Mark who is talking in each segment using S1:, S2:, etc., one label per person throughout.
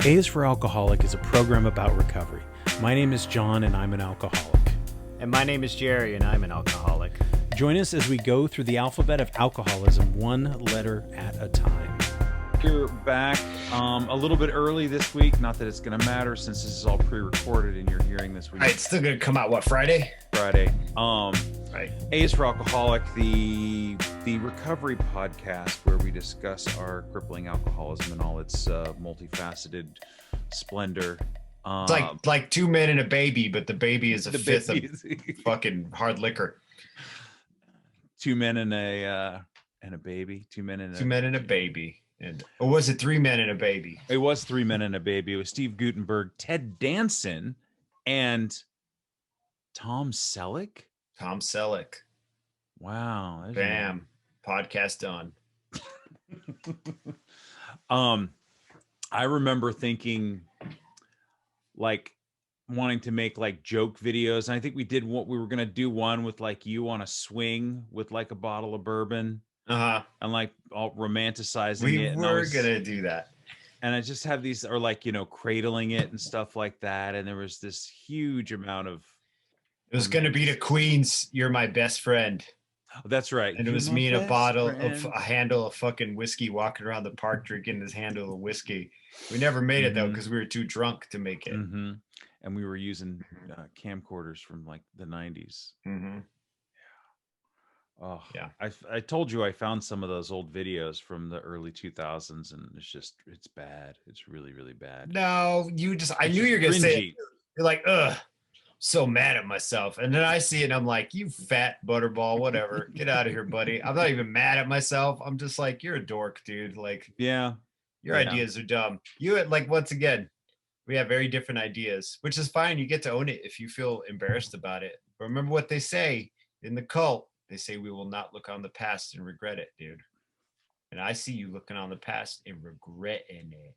S1: A is for Alcoholic is a program about recovery. My name is John and I'm an alcoholic.
S2: And my name is Jerry and I'm an alcoholic.
S1: Join us as we go through the alphabet of alcoholism one letter at a time.
S3: You're back a little bit early this week. Not that it's going to matter since this is all pre-recorded and you're hearing this week.
S2: It's still going to come out, what, Friday?
S3: Friday.
S2: Right.
S3: A is for Alcoholic, the recovery podcast where we discuss our crippling alcoholism and all its multifaceted splendor.
S2: It's like two men and a baby, but the baby is a fifth of fucking hard liquor.
S3: Two men and a baby. Two men and
S2: a baby. Or was it three men and a baby?
S3: It was three men and a baby. It was Steve Guttenberg, Ted Danson, and Tom Selleck.
S2: Tom Selleck.
S3: Wow.
S2: Bam. Podcast done.
S3: I remember thinking like wanting to make like joke videos. And I think we did what we were going to do one with like you on a swing with like a bottle of bourbon.
S2: And
S3: like all romanticizing it.
S2: We were going to do that.
S3: And I just have these, or like, you know, cradling it and stuff like that. And there was this huge amount of.
S2: It was going to be the Queen's You're My Best Friend.
S3: Oh, that's right.
S2: And it was me and a handle of fucking whiskey walking around the park drinking this handle of whiskey. We never made it though because we were too drunk to make it.
S3: Mm-hmm. And we were using camcorders from like the 90s.
S2: Mm-hmm.
S3: Oh yeah. I told you I found some of those old videos from the early 2000s and it's bad. It's really, really bad.
S2: No, I knew you were going to say it. You're like, ugh, so mad at myself. And then I see it and I'm like, you fat butterball, whatever. Get out of here, buddy. I'm not even mad at myself. I'm just like, you're a dork, dude. Like,
S3: yeah,
S2: your ideas are dumb. Once again, we have very different ideas, which is fine. You get to own it if you feel embarrassed about it. But remember what they say in the cult. They say we will not look on the past and regret it, dude. And I see you looking on the past and regretting it.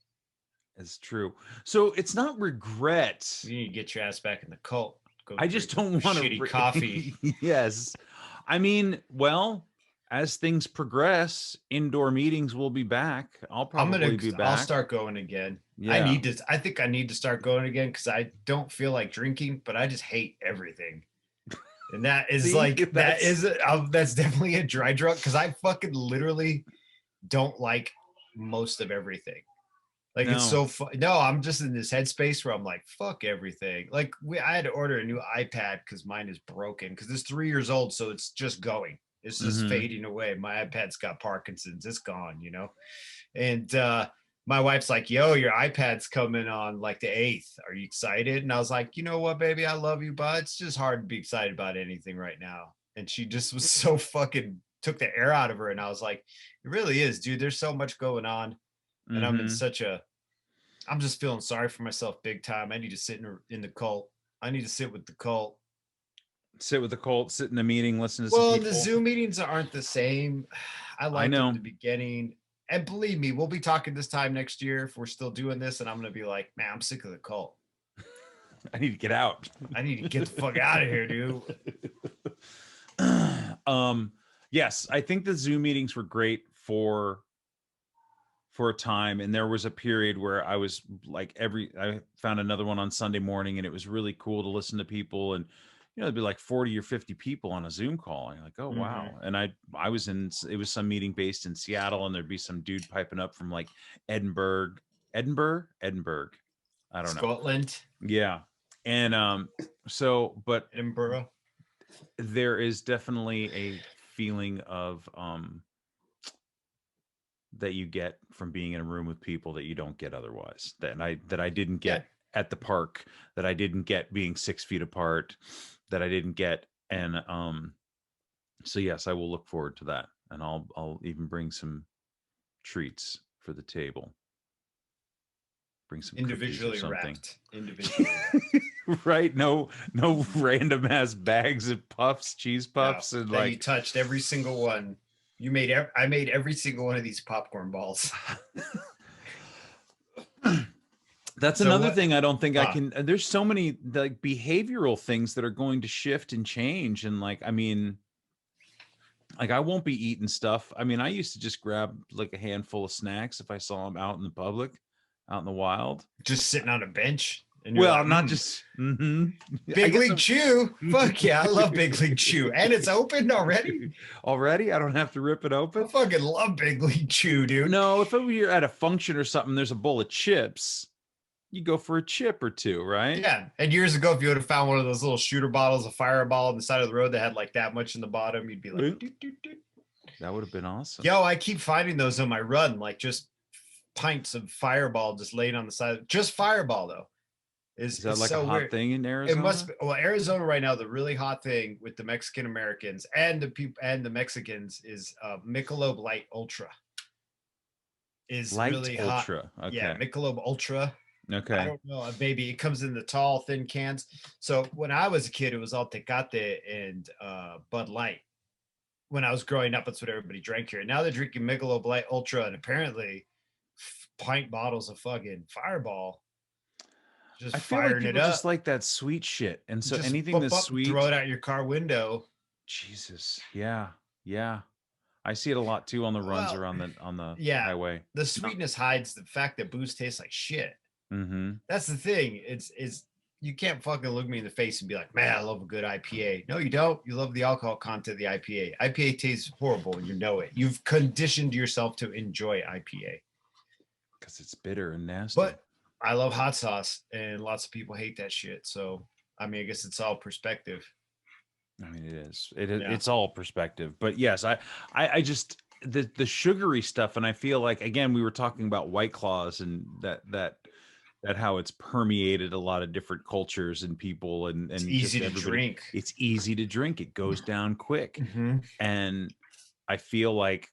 S3: It's true. So it's not regret.
S2: You need to get your ass back in the cult.
S3: I just don't want
S2: shitty coffee.
S3: Yes. I mean, well, as things progress, indoor meetings will be back. I'll probably be back.
S2: I'll start going again. Yeah. I think I need to start going again because I don't feel like drinking, but I just hate everything. And that is that's definitely a dry drunk because I fucking literally don't like most of everything. Like It's so fun. No, I'm just in this headspace where I'm like, fuck everything. Like I had to order a new iPad because mine is broken because it's 3 years old. So it's just going. It's just fading away. My iPad's got Parkinson's. It's gone, you know? And my wife's like, yo, your iPad's coming on like the 8th. Are you excited? And I was like, you know what, baby? I love you, but it's just hard to be excited about anything right now. And she just was so fucking took the air out of her. And I was like, it really is, dude. There's so much going on. And I'm just feeling sorry for myself big time. I need to sit in the cult. I need to sit with the cult.
S3: Sit with the cult, sit in a meeting, listen to some people.
S2: Well, the Zoom meetings aren't the same. I liked them at the beginning. And believe me, we'll be talking this time next year if we're still doing this. And I'm going to be like, man, I'm sick of the cult.
S3: I need to get out.
S2: I need to get the fuck out of here, dude.
S3: Yes, I think the Zoom meetings were great for a time. And there was a period where I was like I found another one on Sunday morning and it was really cool to listen to people. And, you know, there'd be like 40 or 50 people on a Zoom call. And you're like, oh, wow. And I was it was some meeting based in Seattle and there'd be some dude piping up from like Edinburgh. I don't know.
S2: Scotland.
S3: Yeah. And but
S2: Edinburgh.
S3: There is definitely a feeling of, that you get from being in a room with people that you don't get otherwise, that I didn't get at the park, that I didn't get being 6 feet apart, that I didn't get. And so yes, I will look forward to that. And I'll even bring some treats for the table. Bring some
S2: individually
S3: wrapped.
S2: Individually wrapped.
S3: Right? No random ass bags of puffs, cheese puffs, and like
S2: you touched every single one. I made every single one of these popcorn balls.
S3: That's another thing I don't think I can. There's so many like behavioral things that are going to shift and change. And like, I mean, like I won't be eating stuff. I mean, I used to just grab like a handful of snacks if I saw them out in the public. out in the wild.
S2: Just sitting on a bench. And
S3: Well,
S2: like,
S3: not just
S2: Big League Chew. Fuck yeah, I love Big League Chew. And it's open already?
S3: Already? I don't have to rip it open?
S2: I fucking love Big League Chew, dude.
S3: No, if you're at a function or something, there's a bowl of chips, you go for a chip or two, right?
S2: Yeah. And years ago, if you would have found one of those little shooter bottles of Fireball on the side of the road that had like that much in the bottom, you'd be like, doot, doot, doot.
S3: That would have been awesome.
S2: Yo, I keep finding those on my run, like just pints of Fireball just laying on the side. Just Fireball, though.
S3: Is that like a hot thing in Arizona?
S2: It must be. Well, Arizona right now, the really hot thing with the Mexican Americans and the people and the Mexicans is Michelob Light Ultra. Is
S3: Light
S2: really
S3: Ultra.
S2: hot.
S3: Okay.
S2: Yeah, Michelob Ultra.
S3: Okay.
S2: I don't know. Maybe it comes in the tall, thin cans. So when I was a kid, it was all Tecate and Bud Light. When I was growing up, that's what everybody drank here. Now they're drinking Michelob Light Ultra and apparently pint bottles of fucking Fireball. Just
S3: I feel like
S2: firing
S3: people
S2: it up.
S3: just like that sweet shit, and so
S2: Just
S3: anything that's
S2: up,
S3: sweet,
S2: throw it out your car window.
S3: Jesus, yeah. I see it a lot too on the runs around on the highway.
S2: The sweetness hides the fact that booze tastes like shit.
S3: Mm-hmm.
S2: That's the thing. It's you can't fucking look me in the face and be like, man, I love a good IPA. No, you don't. You love the alcohol content of the IPA. IPA tastes horrible, and you know it. You've conditioned yourself to enjoy IPA
S3: because it's bitter and nasty.
S2: But I love hot sauce, and lots of people hate that shit. So, I mean, I guess it's all perspective.
S3: I mean, it is. It's all perspective. But yes, I just the sugary stuff, and I feel like again we were talking about White Claws and that how it's permeated a lot of different cultures and people, and
S2: it's easy to drink.
S3: It's easy to drink. It goes down quick, and I feel like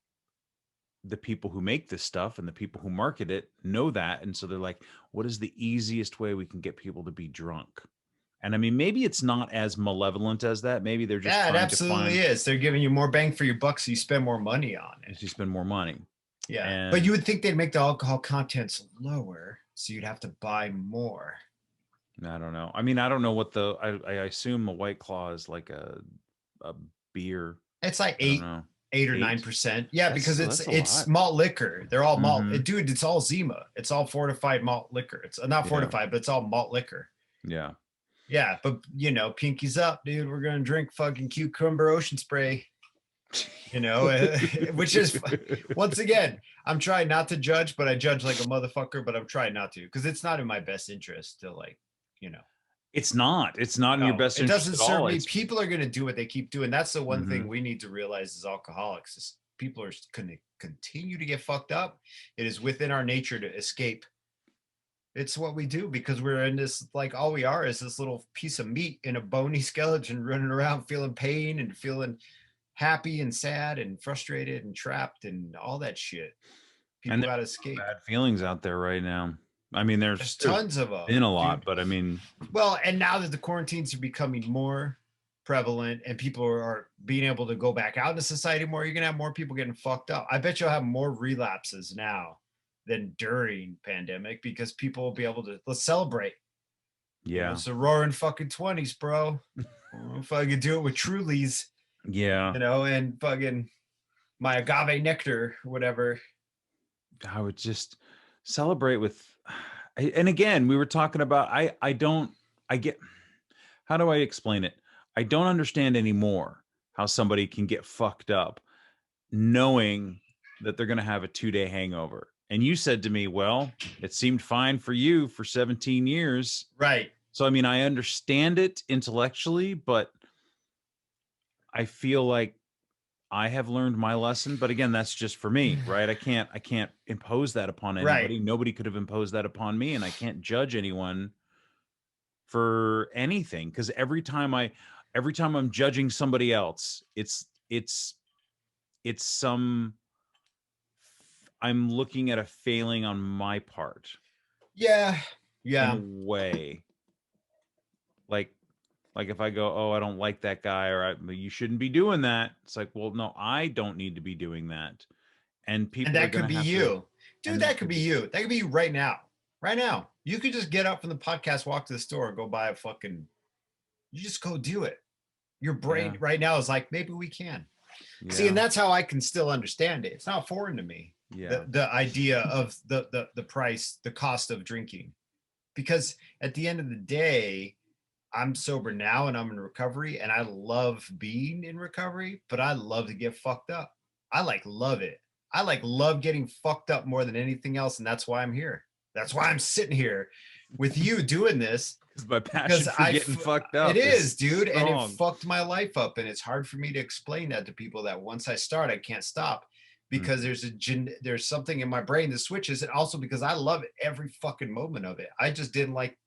S3: the people who make this stuff and the people who market it know that. And so they're like, what is the easiest way we can get people to be drunk? And I mean, maybe it's not as malevolent as that. Maybe they're just
S2: it absolutely is. They're giving you more bang for your buck, so you spend more money on it.
S3: You spend more money.
S2: Yeah. But you would think they'd make the alcohol contents lower, so you'd have to buy more.
S3: I don't know. I mean, I don't know what I assume a White Claw is like a beer.
S2: It's like 8 or 9%. Yeah, because it's malt liquor. They're all malt. Dude, it's all Zima. It's all fortified malt liquor. It's not fortified, but it's all malt liquor.
S3: Yeah.
S2: Yeah, but you know, pinkies up, dude. We're gonna drink fucking cucumber ocean spray. You know, which is once again, I'm trying not to judge, but I judge like a motherfucker. But I'm trying not to because it's not in my best interest to like, you know.
S3: It's not in your best interest.
S2: It doesn't serve me. People are going to do what they keep doing. That's the one thing we need to realize as alcoholics is people are going to continue to get fucked up. It is within our nature to escape. It's what we do because we're in this, like all we are is this little piece of meat in a bony skeleton running around feeling pain and feeling happy and sad and frustrated and trapped and all that shit. People got to escape.
S3: Bad feelings out there right now. I mean, there's
S2: tons of them.
S3: In a lot, but I mean,
S2: well, and now that the quarantines are becoming more prevalent and people are being able to go back out into society more, you're gonna have more people getting fucked up. I bet you'll have more relapses now than during pandemic because people will be able to let's celebrate.
S3: Yeah,
S2: you know, it's a roaring fucking 20s, bro. If I could do it with Trulies,
S3: yeah,
S2: you know, and fucking my agave nectar, or whatever.
S3: I would just celebrate with. And again, we were talking about, I get, how do I explain it? I don't understand anymore how somebody can get fucked up knowing that they're going to have a 2-day hangover. And you said to me, well, it seemed fine for you for 17 years.
S2: Right.
S3: So, I mean, I understand it intellectually, but I feel like I have learned my lesson, but again, that's just for me, right? I can't impose that upon anybody.
S2: Right.
S3: Nobody could have imposed that upon me, and I can't judge anyone for anything because every time I'm judging somebody else, I'm looking at a failing on my part.
S2: Yeah.
S3: In a way. Like if I go, oh, I don't like that guy, or you shouldn't be doing that. It's like, well, no, I don't need to be doing that. And people,
S2: and that could be you, dude. That could be you. That could be you right now. Right now, you could just get up from the podcast, walk to the store, and go buy a fucking. You just go do it. Your brain right now is like, maybe we can. Yeah. See, and that's how I can still understand it. It's not foreign to me.
S3: Yeah.
S2: The idea of the price, the cost of drinking, because at the end of the day, I'm sober now and I'm in recovery and I love being in recovery, but I love to get fucked up. I love it. I love getting fucked up more than anything else. And that's why I'm here. That's why I'm sitting here with you doing this.
S3: My passion for getting fucked up.
S2: It is, dude.
S3: Strong.
S2: And it fucked my life up. And it's hard for me to explain that to people, that once I start, I can't stop, because there's something in my brain that switches. And also because I love it, every fucking moment of it. I didn't like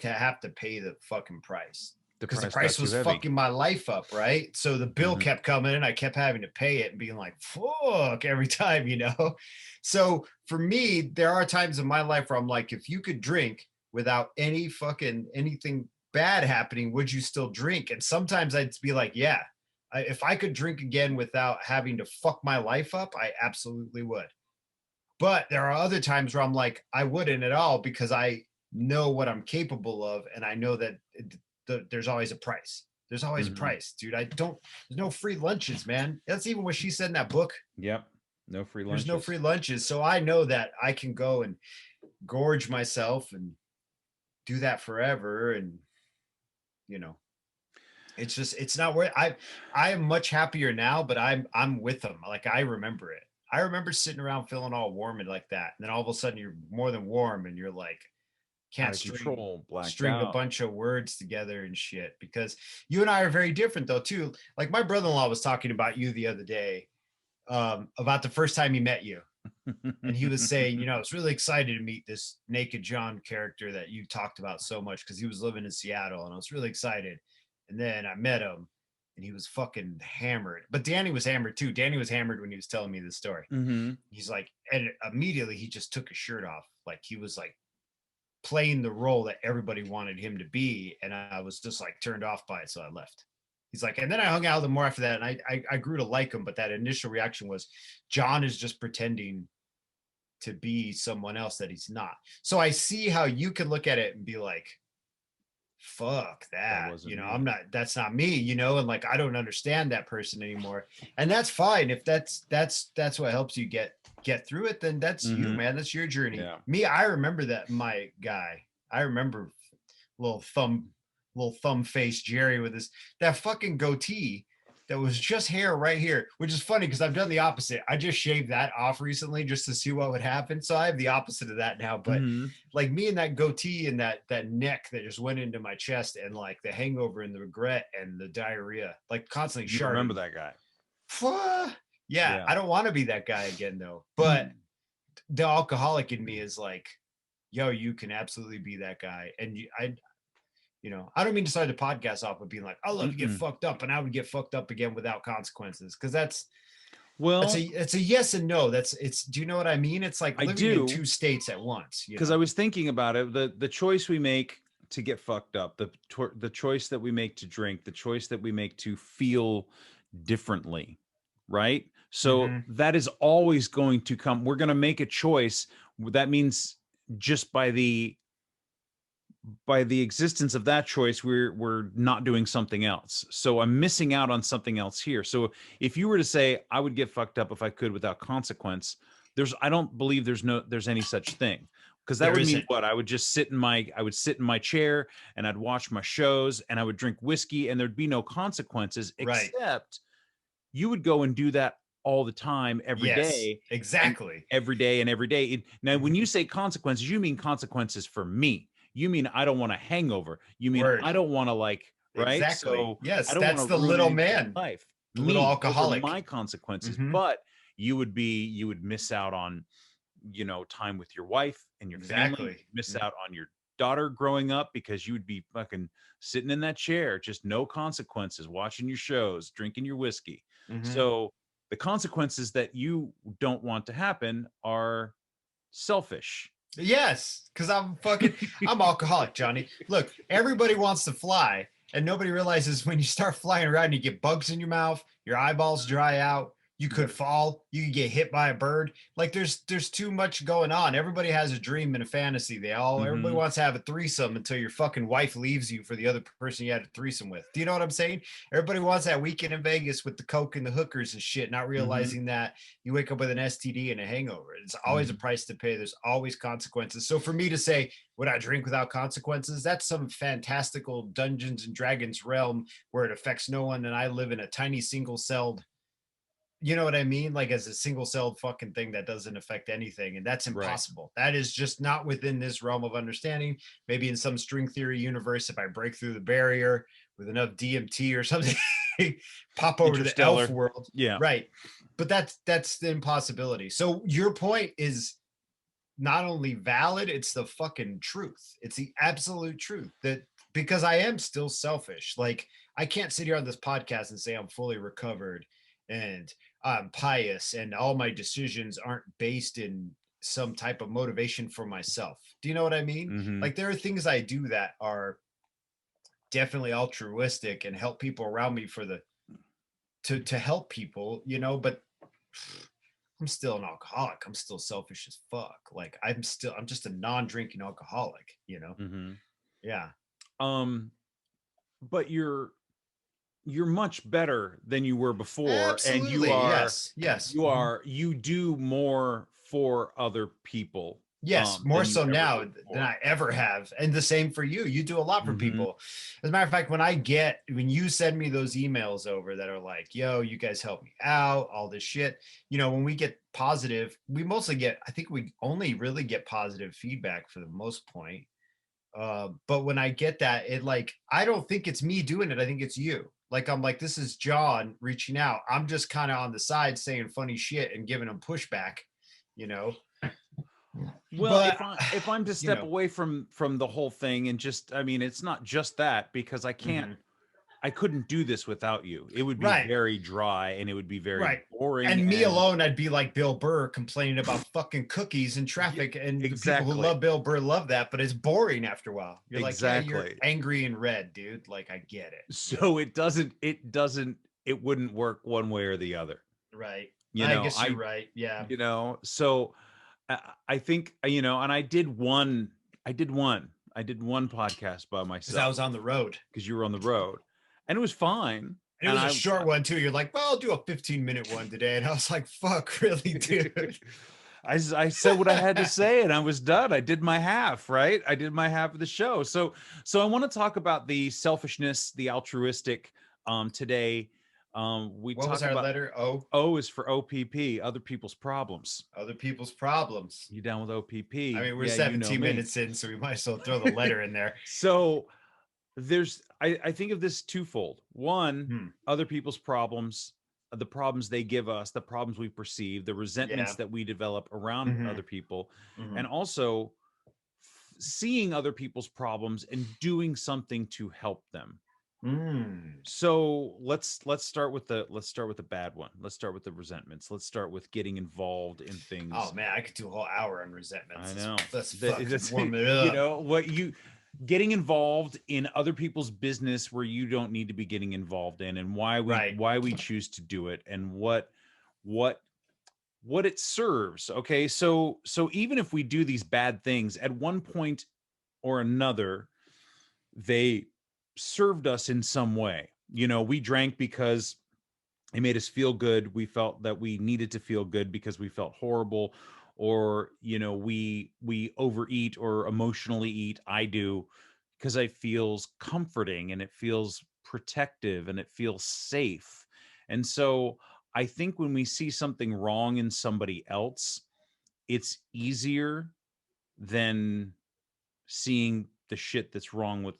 S2: to have to pay the fucking price, because the price was fucking my life up, right? So the bill kept coming and I kept having to pay it and being like, fuck, every time, you know? So for me, there are times in my life where I'm like, if you could drink without anything bad happening, would you still drink? And sometimes I'd be like, yeah, if I could drink again without having to fuck my life up, I absolutely would. But there are other times where I'm like, I wouldn't at all, because I know what I'm capable of. And I know that there's always a price. There's always a price, dude. There's no free lunches, man. That's even what she said in that book.
S3: Yep. No free lunches.
S2: There's no free lunches. So I know that I can go and gorge myself and do that forever. And, you know, it's not worth it. I am much happier now, but I'm with them. Like, I remember it. I remember sitting around feeling all warm and like that. And then all of a sudden you're more than warm and you're like, can't string a bunch of words together and shit. Because you and I are very different though too. Like, my brother-in-law was talking about you the other day, about the first time he met you. And he was saying, you know, I was really excited to meet this Naked John character that you talked about so much, because he was living in Seattle, and I was really excited. And then I met him and he was fucking hammered. But Danny was hammered too. Danny was hammered when he was telling me this story. He's like, and immediately he just took his shirt off. Like, he was like playing the role that everybody wanted him to be. And I was just like turned off by it. So I left. He's like, and then I hung out with him more after that. And I grew to like him. But that initial reaction was, John is just pretending to be someone else that he's not. So I see how you can look at it and be like, fuck that, you know, me. That's not me, you know, and like, I don't understand that person anymore. And that's fine. If that's what helps you get through it, then that's you, man. That's your journey. Yeah. Me, I remember that my guy. I remember little thumb face Jerry with that fucking goatee that was just hair right here, which is funny because I've done the opposite. I just shaved that off recently just to see what would happen. So I have the opposite of that now. But like, me and that goatee and that neck that just went into my chest, and like the hangover and the regret and the diarrhea, like constantly sharding.
S3: Remember that guy?
S2: Yeah, I don't want to be that guy again though. But the alcoholic in me is like, yo, you can absolutely be that guy. And you know, I don't mean to start the podcast off with being like, I love to get fucked up, and I would get fucked up again without consequences. Cause it's a yes and no. Do you know what I mean? It's like living in two states at once.
S3: Cause I was thinking about it. The choice we make to get fucked up, the choice that we make to drink, the choice that we make to feel differently. Right. So that is always going to come. We're going to make a choice. That means just by the existence of that choice, we're not doing something else. So I'm missing out on something else here. So if you were to say, I would get fucked up if I could without consequence, I don't believe there's any such thing. Because that would mean what? I would just sit in my chair and I'd watch my shows and I would drink whiskey and there'd be no consequences, except you would go and do that all the time, every day.
S2: Exactly.
S3: Every day and every day. Now, when you say consequences, you mean consequences for me. You mean I don't want a hangover. You mean I don't want to right?
S2: Exactly.
S3: So
S2: yes,
S3: I don't
S2: that's the little man
S3: life.
S2: The little alcoholic.
S3: My consequences, but you would miss out on, you know, time with your wife and your family. Miss out on your daughter growing up because you would be fucking sitting in that chair, just no consequences, watching your shows, drinking your whiskey. So the consequences that you don't want to happen are selfish.
S2: Yes, because I'm alcoholic, Johnny. Look, everybody wants to fly, and nobody realizes when you start flying around, you get bugs in your mouth, your eyeballs dry out, You could fall, you could get hit by a bird. Like there's too much going on. Everybody has a dream and a fantasy. Everybody wants to have a threesome until your fucking wife leaves you for the other person you had a threesome with. Do you know what I'm saying? Everybody wants that weekend in Vegas with the coke and the hookers and shit, not realizing that you wake up with an STD and a hangover. It's always a price to pay. There's always consequences. So for me to say, would I drink without consequences? That's some fantastical Dungeons and Dragons realm where it affects no one, and I live in a tiny single-celled, you know what I mean? Like as a single-celled fucking thing that doesn't affect anything. And that's impossible. Right. That is just not within this realm of understanding. Maybe in some string theory universe, if I break through the barrier with enough DMT or something, pop over to the elf world.
S3: Yeah.
S2: Right. But that's the impossibility. So your point is not only valid, it's the fucking truth. It's the absolute truth, that because I am still selfish. Like I can't sit here on this podcast and say I'm fully recovered and I'm pious and all my decisions aren't based in some type of motivation for myself. Do you know what I mean? Like there are things I do that are definitely altruistic and help people around me for the to help people, you know, but I'm still an alcoholic. I'm still selfish as fuck. Like I'm just a non-drinking alcoholic, you know? Yeah.
S3: But you're much better than you were before.
S2: Absolutely.
S3: And you are,
S2: yes.
S3: You do more for other people.
S2: Yes, more so now than I ever have. And the same for you. You do a lot for people. As a matter of fact, when you send me those emails over that are like, yo, you guys help me out, all this shit, you know, when we get positive, I think we only really get positive feedback for the most point. But when I get that, I don't think it's me doing it. I think it's you. Like, I'm like, this is John reaching out. I'm just kind of on the side saying funny shit and giving him pushback, you know?
S3: Well, if I'm to step away from the whole thing and just, I mean, it's not just that, because I can't, I couldn't do this without you. It would be very dry and it would be very boring.
S2: And me alone, I'd be like Bill Burr complaining about fucking cookies and traffic. And the people who love Bill Burr love that, but it's boring after a while. You're like, yeah, you're angry and red, dude. Like, I get it.
S3: So it wouldn't work one way or the other.
S2: Right. I guess you're right. Yeah.
S3: You know, so I think, you know, and I did one podcast by myself.
S2: Because I was on the road.
S3: Because you were on the road. And it was fine.
S2: And it was a short one too. You're like, well, I'll do a 15-minute one today. And I was like, fuck, really, dude?
S3: I said what I had to say and I was done. I did my half, right? I did my half of the show. So I want to talk about the selfishness, the altruistic today. What
S2: was our letter? O?
S3: O is for OPP, other people's problems.
S2: Other people's problems.
S3: You down with OPP?
S2: I mean, we're 17 minutes in, so we might as well throw the letter in there.
S3: So I think of this twofold. One, other people's problems, the problems they give us, the problems we perceive, the resentments that we develop around other people, and also seeing other people's problems and doing something to help them. So let's start with the bad one. Let's start with the resentments. Let's start with getting involved in things.
S2: Oh man, I could do a whole hour on resentments.
S3: I know.
S2: Let's warm it up.
S3: You know, getting involved in other people's business where you don't need to be getting involved in, and why we choose to do it, and what it serves. Okay, so even if we do these bad things, at one point or another, they served us in some way. You know, we drank because it made us feel good. We felt that we needed to feel good because we felt horrible, or, you know, we overeat or emotionally eat. I do because it feels comforting and it feels protective and it feels safe. And so I think when we see something wrong in somebody else, it's easier than seeing the shit that's wrong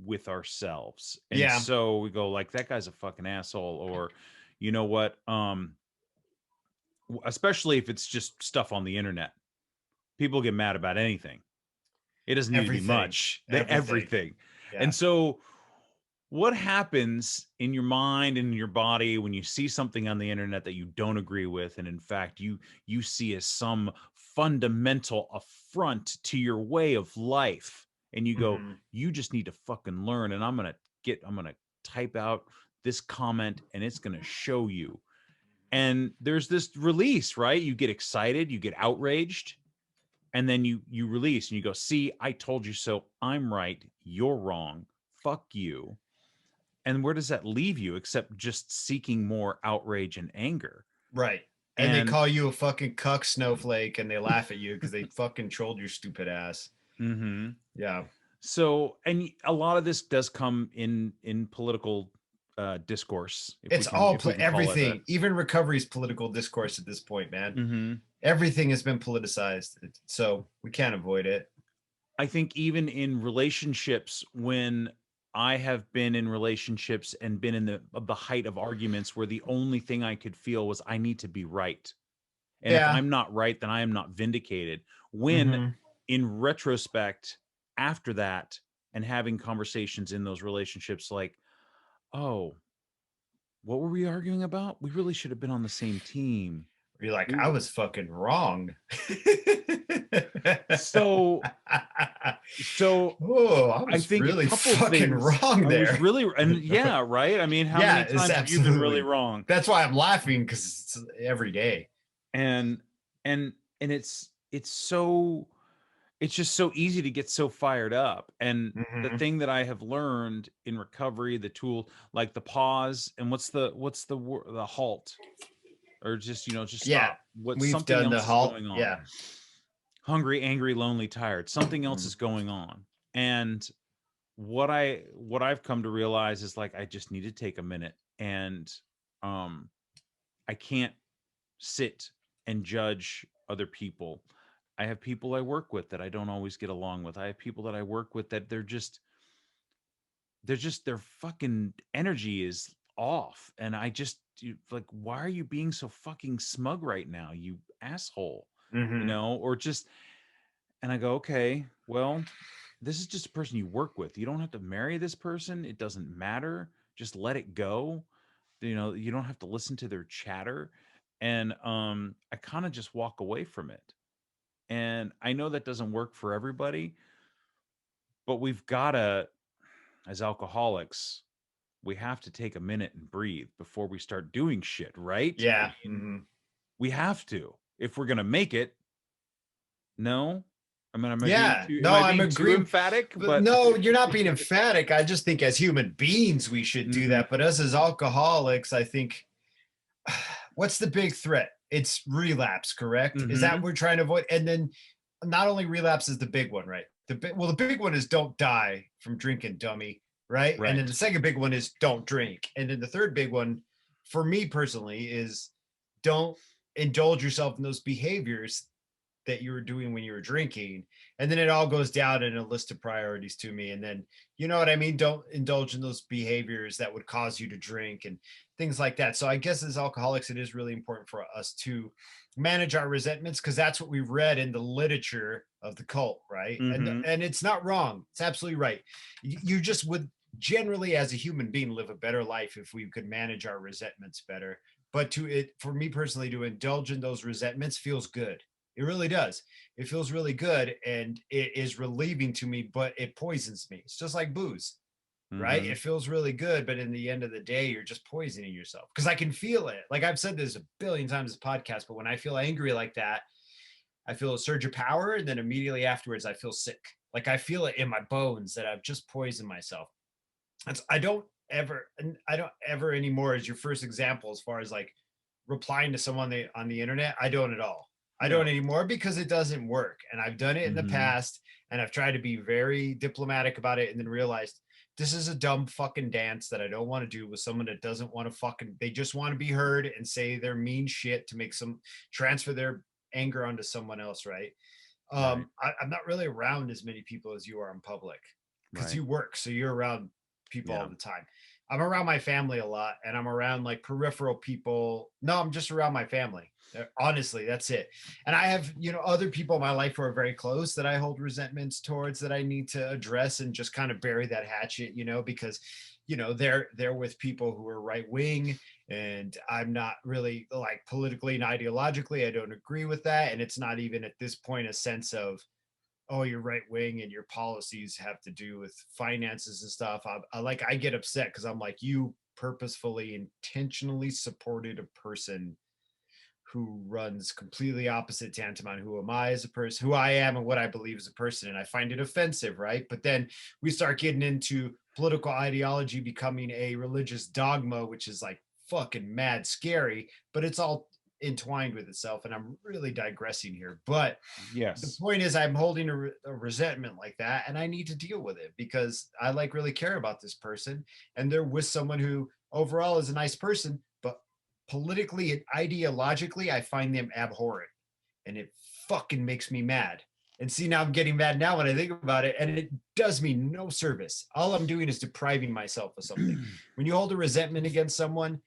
S3: with ourselves. And so we go like, that guy's a fucking asshole, or you know what, especially if it's just stuff on the internet. People get mad about anything. It doesn't need to be much. Everything. Yeah. And so what happens in your mind and in your body when you see something on the internet that you don't agree with, and in fact you see as some fundamental affront to your way of life, and you go, you just need to fucking learn, and I'm gonna type out this comment and it's gonna show you. And there's this release, right? You get excited, you get outraged, and then you release and you go, see, I told you so. I'm right. You're wrong. Fuck you. And where does that leave you except just seeking more outrage and anger?
S2: Right. And they call you a fucking cuck snowflake and they laugh at you because they fucking trolled your stupid ass.
S3: Mm-hmm.
S2: Yeah.
S3: So, and a lot of this does come in political discourse.
S2: It's all everything. Even recovery's political discourse at this point, man.
S3: Mm-hmm.
S2: Everything has been politicized, so we can't avoid it.
S3: I think even in relationships, when I have been in relationships and been in the height of arguments where the only thing I could feel was I need to be right. And if I'm not right, then I am not vindicated. When in retrospect, after that, and having conversations in those relationships like, oh, what were we arguing about? We really should have been on the same team.
S2: You're like, I was fucking wrong.
S3: so
S2: I was really fucking wrong there.
S3: I was really, and yeah, right. I mean, how many times have you been really wrong?
S2: That's why I'm laughing, because it's every day.
S3: And it's just so easy to get so fired up. And the thing that I have learned in recovery, the tool, like the pause, and what's the halt, or just stop. What's
S2: we've
S3: something
S2: done
S3: else
S2: the halt.
S3: Going on?
S2: Yeah.
S3: Hungry, angry, lonely, tired. Something else is going on. And what I've come to realize is, like, I just need to take a minute, and I can't sit and judge other people. I have people I work with that I don't always get along with. I have people that I work with that their fucking energy is off. And I just, like, why are you being so fucking smug right now, you asshole? Or just, and I go, okay, well, this is just a person you work with. You don't have to marry this person. It doesn't matter. Just let it go. You don't have to listen to their chatter. And I kind of just walk away from it. And I know that doesn't work for everybody, but we've got to, as alcoholics, we have to take a minute and breathe before we start doing shit, right?
S2: Yeah.
S3: We have to, if we're going to make it. No? I mean, I'm too emphatic? But
S2: no, you're not being emphatic. I just think as human beings, we should do that. But us as alcoholics, I think, what's the big threat? It's relapse, correct? Is that what we're trying to avoid? And then not only relapse is the big one, right? The big one is don't die from drinking, dummy, right? And then the second big one is don't drink. And then the third big one, for me personally, is don't indulge yourself in those behaviors that you were doing when you were drinking. And then it all goes down in a list of priorities to me. And then, you know what I mean? Don't indulge in those behaviors that would cause you to drink and things like that. So I guess as alcoholics, it is really important for us to manage our resentments, because that's what we've read in the literature of the cult, right? And it's not wrong. It's absolutely right. You just would generally, as a human being, live a better life if we could manage our resentments better. But for me personally, to indulge in those resentments feels good. It really does. It feels really good, and it is relieving to me, but it poisons me. It's just like booze, right? It feels really good, but in the end of the day, you're just poisoning yourself, because I can feel it. Like I've said this a billion times in this podcast, but when I feel angry like that, I feel a surge of power, and then immediately afterwards, I feel sick. Like I feel it in my bones that I've just poisoned myself. I don't ever anymore, as your first example, as far as like replying to someone on the internet, I don't at all. I don't anymore, because it doesn't work. And I've done it in the past, and I've tried to be very diplomatic about it, and then realized this is a dumb fucking dance that I don't want to do with someone that doesn't want to they just want to be heard and say their mean shit to make some transfer their anger onto someone else. Right. I'm not really around as many people as you are in public, because you work. So you're around people all the time. I'm around my family a lot, and I'm around like peripheral people. No, I'm just around my family. Honestly, that's it. And I have, other people in my life who are very close that I hold resentments towards, that I need to address and just kind of bury that hatchet, because, they're with people who are right wing, and I'm not really, like, politically and ideologically, I don't agree with that. And it's not even at this point a sense of, oh, you're right wing and your policies have to do with finances and stuff. I get upset, because I'm like, you purposefully, intentionally supported a person who runs completely opposite tantamount who am I as a person, who I am and what I believe as a person. And I find it offensive, right? But then we start getting into political ideology becoming a religious dogma, which is like fucking mad scary, but it's all entwined with itself. And I'm really digressing here. But the point is I'm holding a resentment like that, and I need to deal with it because I like really care about this person, and they're with someone who overall is a nice person, but politically and ideologically, I find them abhorrent, and it fucking makes me mad. And see, now I'm getting mad now when I think about it, and it does me no service. All I'm doing is depriving myself of something. When you hold a resentment against someone,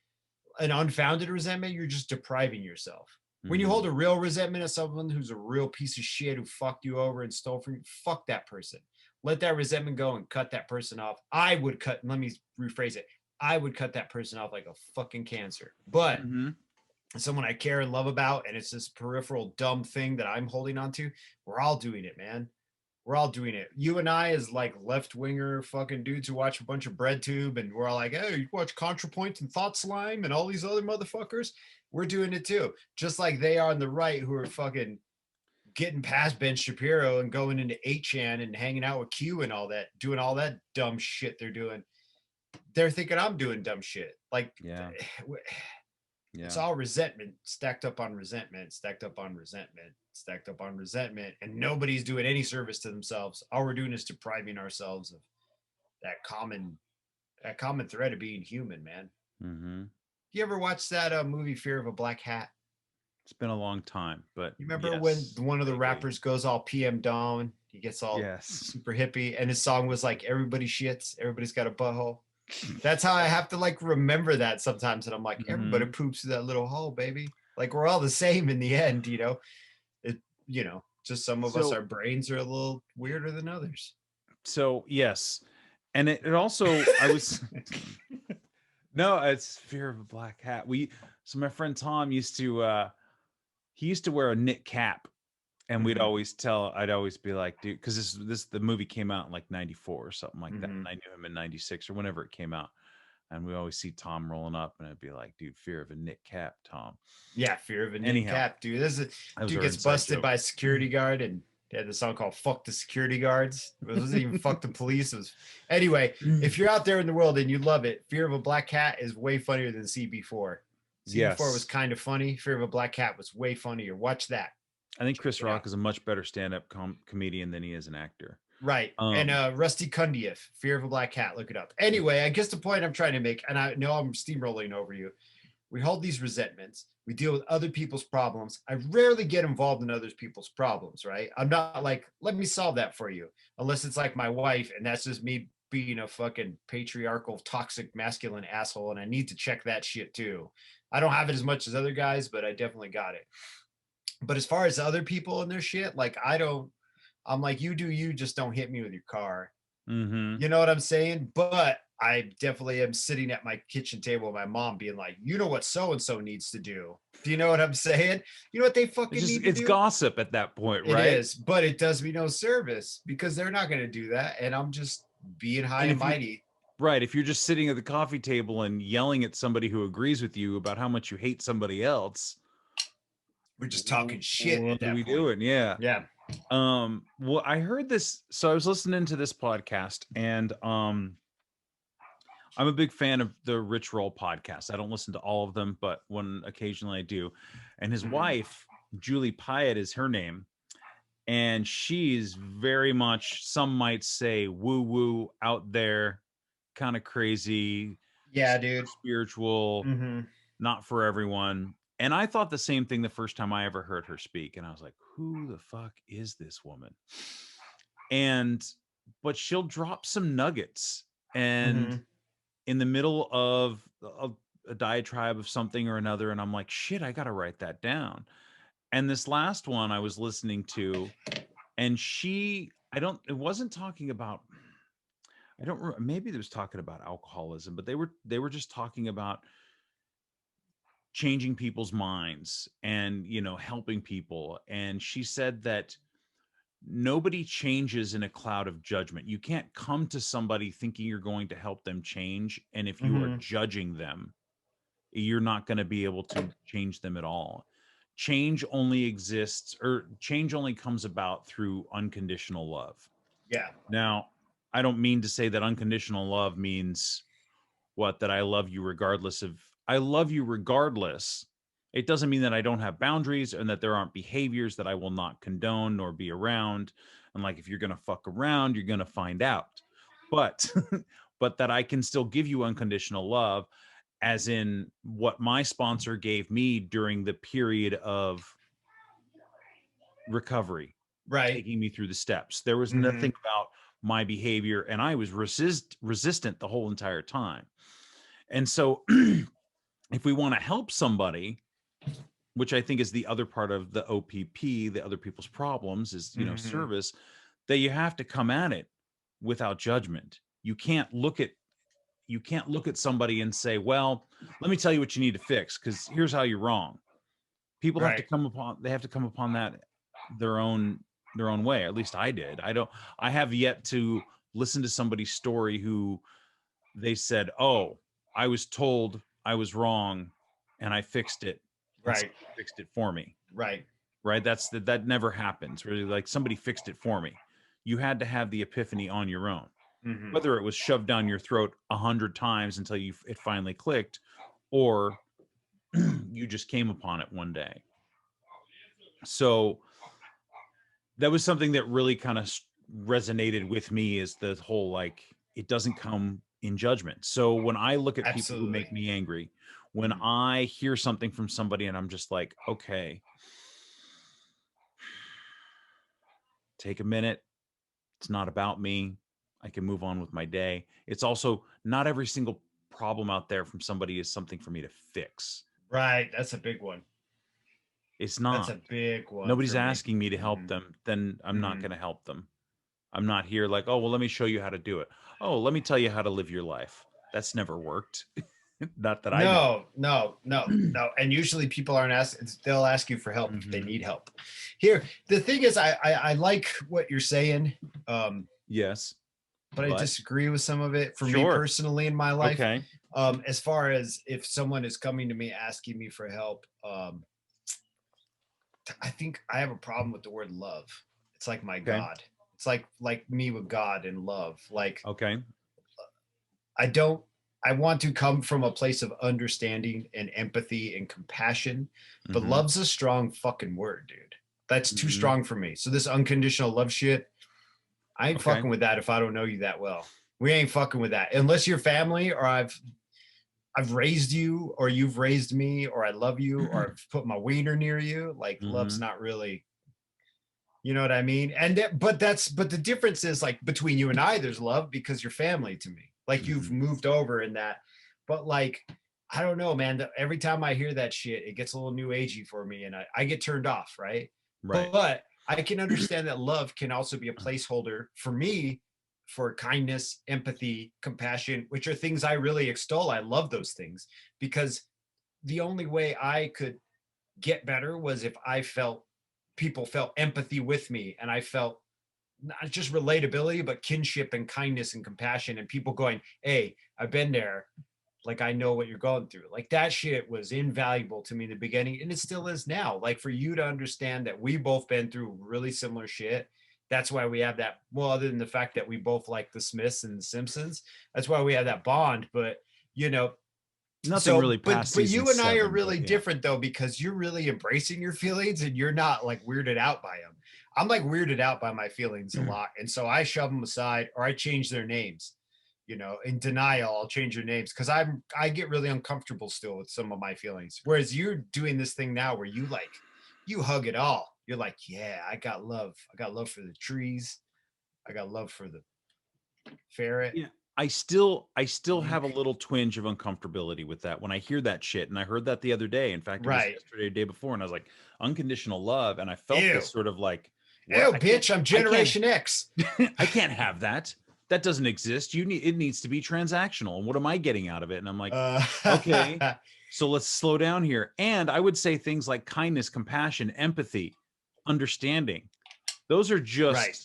S2: an unfounded resentment, you're just depriving yourself. When you hold a real resentment at someone who's a real piece of shit who fucked you over and stole from you, fuck that person. Let that resentment go and cut that person off. I would cut, let me rephrase it. I would cut that person off like a fucking cancer. But someone I care and love about, and it's this peripheral dumb thing that I'm holding on to, we're all doing it, man. We're all doing it. You and I, as like left-winger fucking dudes who watch a bunch of BreadTube, and we're all like, hey, you watch ContraPoint and Thought Slime and all these other motherfuckers. We're doing it too. Just like they are on the right who are fucking getting past Ben Shapiro and going into 8chan and hanging out with Q and all that, doing all that dumb shit they're doing. They're thinking I'm doing dumb shit. Like, it's all resentment stacked up on resentment, stacked up on resentment, stacked up on resentment, and nobody's doing any service to themselves. All we're doing is depriving ourselves of that common thread of being human, man. You ever watch that movie Fear of a Black Hat?
S3: It's been a long time, but
S2: you remember when one of the rappers goes all PM Dawn? He gets all super hippie, and his song was like, everybody shits, everybody's got a butthole. That's how I have to like remember that sometimes. And I'm like, everybody poops through that little hole, baby. Like we're all the same in the end, you know. Just some of us, our brains are a little weirder than others.
S3: So yes. And it also I was no, it's Fear of a Black Hat. So my friend Tom used to he used to wear a knit cap. And I'd always be like, dude, because the movie came out in like 94 or something like that. And I knew him in 96 or whenever it came out. And we always see Tom rolling up and I'd be like, dude, fear of a knit cap, Tom.
S2: Yeah, fear of a knit cap, dude. Dude gets busted by a security guard, and they had the song called Fuck the Security Guards. It wasn't even Fuck the Police. It was anyway, if you're out there in the world and you love it, Fear of a Black Cat is way funnier than CB4. CB4 was kind of funny. Fear of a Black Cat was way funnier. Watch that.
S3: I think Chris Rock is a much better stand-up comedian than he is an actor.
S2: Right. And Rusty Cundieff, Fear of a Black Cat, look it up. Anyway, I guess the point I'm trying to make, and I know I'm steamrolling over you, we hold these resentments. We deal with other people's problems. I rarely get involved in other people's problems, right? I'm not like, let me solve that for you. Unless it's like my wife, and that's just me being a fucking patriarchal, toxic, masculine asshole, and I need to check that shit too. I don't have it as much as other guys, but I definitely got it. But as far as other people and their shit, like I'm like, you do you, just don't hit me with your car. You know what I'm saying? But I definitely am sitting at my kitchen table with my mom being like, you know what so-and-so needs to do. Do you know what I'm saying? You know what they fucking need to do?
S3: It's gossip at that point, right?
S2: It is, but it does me no service because they're not going to do that. And I'm just being high and mighty.
S3: Right. If you're just sitting at the coffee table and yelling at somebody who agrees with you about how much you hate somebody else,
S2: we're just talking shit.
S3: What are we doing? Yeah.
S2: Yeah.
S3: Well, I heard this. So I was listening to this podcast, and I'm a big fan of the Rich Roll podcast. I don't listen to all of them, but when occasionally I do. And his wife, Julie Pyatt is her name. And she's very much, some might say, woo-woo, out there, kind of crazy.
S2: Yeah, dude.
S3: Spiritual, not for everyone. And I thought the same thing the first time I ever heard her speak. And I was like, who the fuck is this woman? But she'll drop some nuggets. And in the middle of a diatribe of something or another, and I'm like, shit, I got to write that down. And this last one I was listening to, and it wasn't talking about, maybe it was talking about alcoholism, but they were just talking about changing people's minds and, helping people. And she said that nobody changes in a cloud of judgment. You can't come to somebody thinking you're going to help them change. And if you are judging them, you're not going to be able to change them at all. Change only exists, or change only comes about through unconditional love.
S2: Yeah.
S3: Now, I don't mean to say that unconditional love means that I love you regardless of, I love you regardless. It doesn't mean that I don't have boundaries and that there aren't behaviors that I will not condone nor be around. And like, if you're going to fuck around, you're going to find out. But, but that I can still give you unconditional love, as in what my sponsor gave me during the period of recovery,
S2: right,
S3: taking me through the steps. There was nothing about my behavior, and I was resistant the whole entire time. And so if we want to help somebody, which I think is the other part of the OPP, the other people's problems, is, you know, service, that you have to come at it without judgment. You can't look at somebody and say, well, let me tell you what you need to fix, because here's how you're wrong. People have to come upon that their own way. At least I did. I have yet to listen to somebody's story who they said, oh, I was told I was wrong and I fixed it.
S2: Right.
S3: Fixed it for me.
S2: Right.
S3: Right. That never happens. Really, like, somebody fixed it for me. You had to have the epiphany on your own. Whether it was shoved down your throat 100 times until it finally clicked, or you just came upon it one day. So that was something that really kind of resonated with me, is the whole, like, it doesn't come in judgment. So when I look at people who make me angry, when I hear something from somebody and I'm just like, okay, take a minute. It's not about me. I can move on with my day. It's also not every single problem out there from somebody is something for me to fix.
S2: Right. That's a big one.
S3: It's not.
S2: That's a big one.
S3: Nobody's asking me to help them. Then I'm not going to help them. I'm not here like, oh, well, let me show you how to do it. Oh, let me tell you how to live your life. That's never worked. Not that I know.
S2: No. And usually people aren't asking, they'll ask you for help if they need help. Here, the thing is, I like what you're saying.
S3: Yes.
S2: But I disagree with some of it for me personally in my life.
S3: Okay.
S2: As far as if someone is coming to me asking me for help, I think I have a problem with the word love. It's like my God. It's like me with God and love. Like,
S3: okay.
S2: I want to come from a place of understanding and empathy and compassion, but love's a strong fucking word, dude. That's too strong for me. So this unconditional love shit, I ain't fucking with that if I don't know you that well. We ain't fucking with that. Unless you're family, or I've raised you, or you've raised me, or I love you, or I've put my wiener near you. Like, love's not really, you know what I mean? And but the difference is, like, between you and I, there's love because you're family to me. Like, you've moved over in that. But, like, I don't know, man. Every time I hear that shit, it gets a little new agey for me, and I get turned off, right? But I can understand that love can also be a placeholder for me for kindness, empathy, compassion, which are things I really extol. I love those things, because the only way I could get better was if I felt people felt empathy with me, and I felt not just relatability, but kinship and kindness and compassion, and people going, hey, I've been there. Like, I know what you're going through. Like, that shit was invaluable to me in the beginning, and it still is now. Like, for you to understand that we both been through really similar shit. That's why we have that. Well, other than the fact that we both like the Smiths and the Simpsons, that's why we have that bond. But, you know,
S3: nothing really past
S2: but you and I are really different, though, because you're really embracing your feelings and you're not, like, weirded out by them. I'm, like, weirded out by my feelings a lot. And so I shove them aside, or I change their names. You know, in denial, I'll change your names because I get really uncomfortable still with some of my feelings. Whereas you're doing this thing now where you hug it all. You're like, yeah, I got love. I got love for the trees. I got love for the ferret.
S3: Yeah. I still have a little twinge of uncomfortability with that when I hear that shit. And I heard that the other day. In fact, it was yesterday, the day before. And I was like, unconditional love. And I felt this sort of like,
S2: ew, bitch, I'm Generation X.
S3: I can't have that. That doesn't exist. It needs to be transactional. And what am I getting out of it? And I'm like, okay, so let's slow down here. And I would say things like kindness, compassion, empathy, understanding. Those are just
S2: right.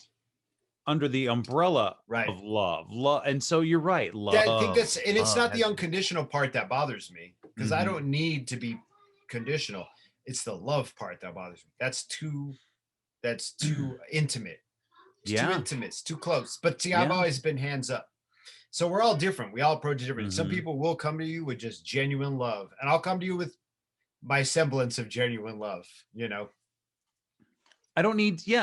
S3: under the umbrella
S2: Right.
S3: of love. And so you're right.
S2: I think that's, and it's not the
S3: has-
S2: unconditional part that bothers me, because I don't need to be conditional. It's the love part that bothers me. That's too intimate. It's too intimate. It's too close. But see, I've always been hands up. So we're all different. We all approach it different. Some people will come to you with just genuine love, and I'll come to you with my semblance of genuine love, you know.
S3: I don't need you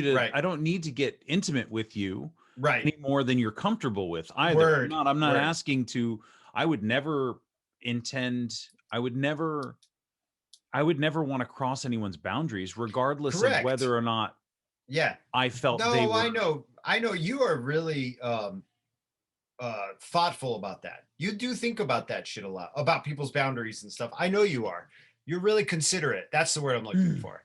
S3: to,
S2: Right.
S3: I don't need to get intimate with you
S2: right
S3: any more than you're comfortable with either.
S2: Word.
S3: I'm not
S2: Word.
S3: asking to, I would never want to cross anyone's boundaries, regardless
S2: Correct.
S3: of whether or not I felt they were.
S2: I know you are really thoughtful about that. You do think about that shit a lot, about people's boundaries and stuff. I know you are. You're really considerate. That's the word I'm looking for.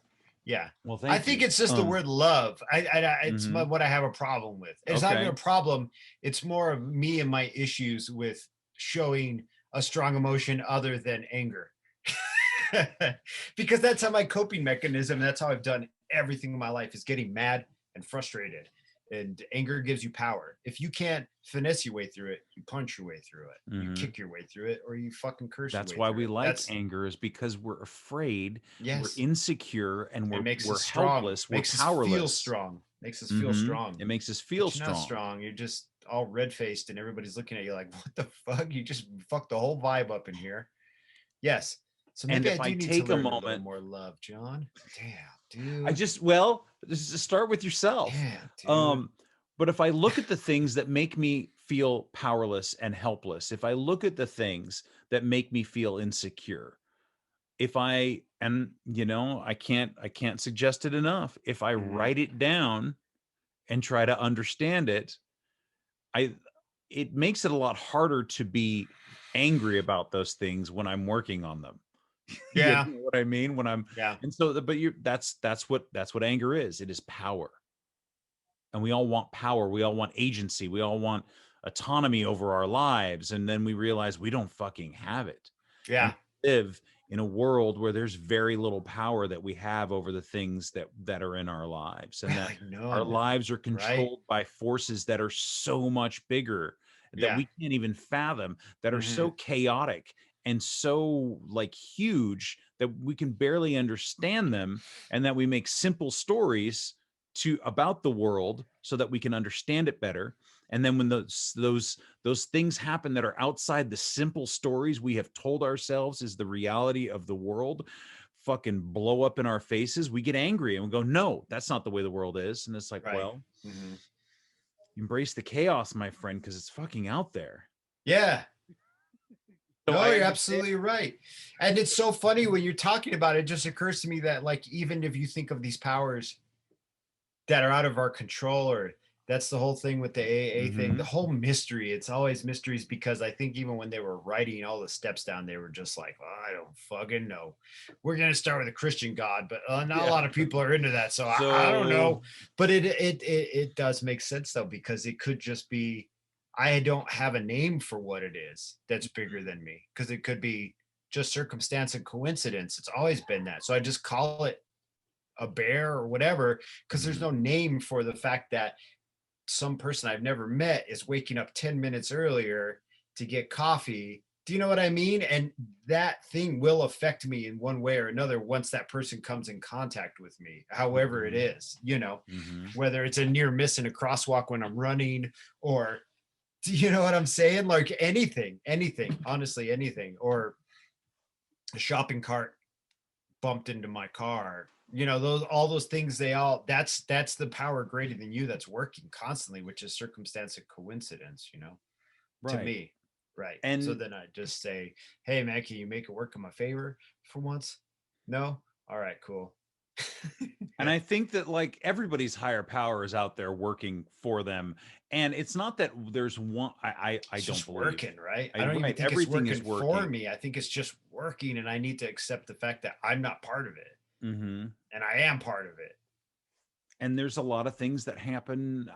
S2: Yeah.
S3: Well,
S2: I think it's just the word love. It's what I have a problem with. It's not even a problem. It's more of me and my issues with showing a strong emotion other than anger. Because that's how my coping mechanism, that's how I've done everything in my life, is getting mad and frustrated. And anger gives you power. If you can't finesse your way through it, you punch your way through it. You kick your way through it, or you fucking curse.
S3: That's why we like anger, is because we're afraid, we're insecure, and we're helpless, we're powerless.
S2: Feel strong. Makes us feel strong.
S3: It makes us feel strong.
S2: You're not strong. You're just all red-faced, and everybody's looking at you like, what the fuck? You just fucked the whole vibe up in here. Yes. So maybe I do need to learn a little more love, John. Damn, dude.
S3: Just start with yourself.
S2: Yeah, dude.
S3: But if I look at the things that make me feel powerless and helpless, if I look at the things that make me feel insecure, I can't suggest it enough. If I write it down and try to understand it, it makes it a lot harder to be angry about those things when I'm working on them.
S2: Yeah.
S3: You know what I mean? And so, but that's what anger is. It is power. And we all want power. We all want agency. We all want autonomy over our lives. And then we realize we don't fucking have it.
S2: Yeah.
S3: And we live in a world where there's very little power that we have over the things that are in our lives. And that our lives are controlled by forces that are so much bigger that we can't even fathom, that are so chaotic and so like huge that we can barely understand them, and that we make simple stories about the world so that we can understand it better. And then when those things happen that are outside the simple stories we have told ourselves is the reality of the world, fucking blow up in our faces, we get angry and we go, no, that's not the way the world is. And it's like, well, embrace the chaos, my friend, because it's fucking out there.
S2: Yeah. No, you're absolutely right. And it's so funny when you're talking about it, it just occurs to me that, like, even if you think of these powers that are out of our control, or that's the whole thing with the AA thing, the whole mystery, it's always mysteries, because I think even when they were writing all the steps down, they were just like, well, I don't fucking know. We're going to start with a Christian God, but not a lot of people are into that. So I don't know. But it does make sense, though, because it could just be, I don't have a name for what it is that's bigger than me, because it could be just circumstance and coincidence. It's always been that. So I just call it a bear or whatever, because there's no name for the fact that some person I've never met is waking up 10 minutes earlier to get coffee. Do you know what I mean? And that thing will affect me in one way or another once that person comes in contact with me, however it is, whether it's a near miss in a crosswalk when I'm running, or, do you know what I'm saying? Like anything, honestly, anything, or a shopping cart bumped into my car, all those things, that's the power greater than you that's working constantly, which is circumstance and coincidence, to me. Right. And so then I just say, hey man, can you make it work in my favor for once? No? All right, cool.
S3: And I think that, like, everybody's higher power is out there working for them. And it's not that there's one, I don't
S2: just
S3: believe
S2: working, right? I don't even think everything it's working for me. I think it's just working, and I need to accept the fact that I'm not part of it. And I am part of it.
S3: And there's a lot of things that happen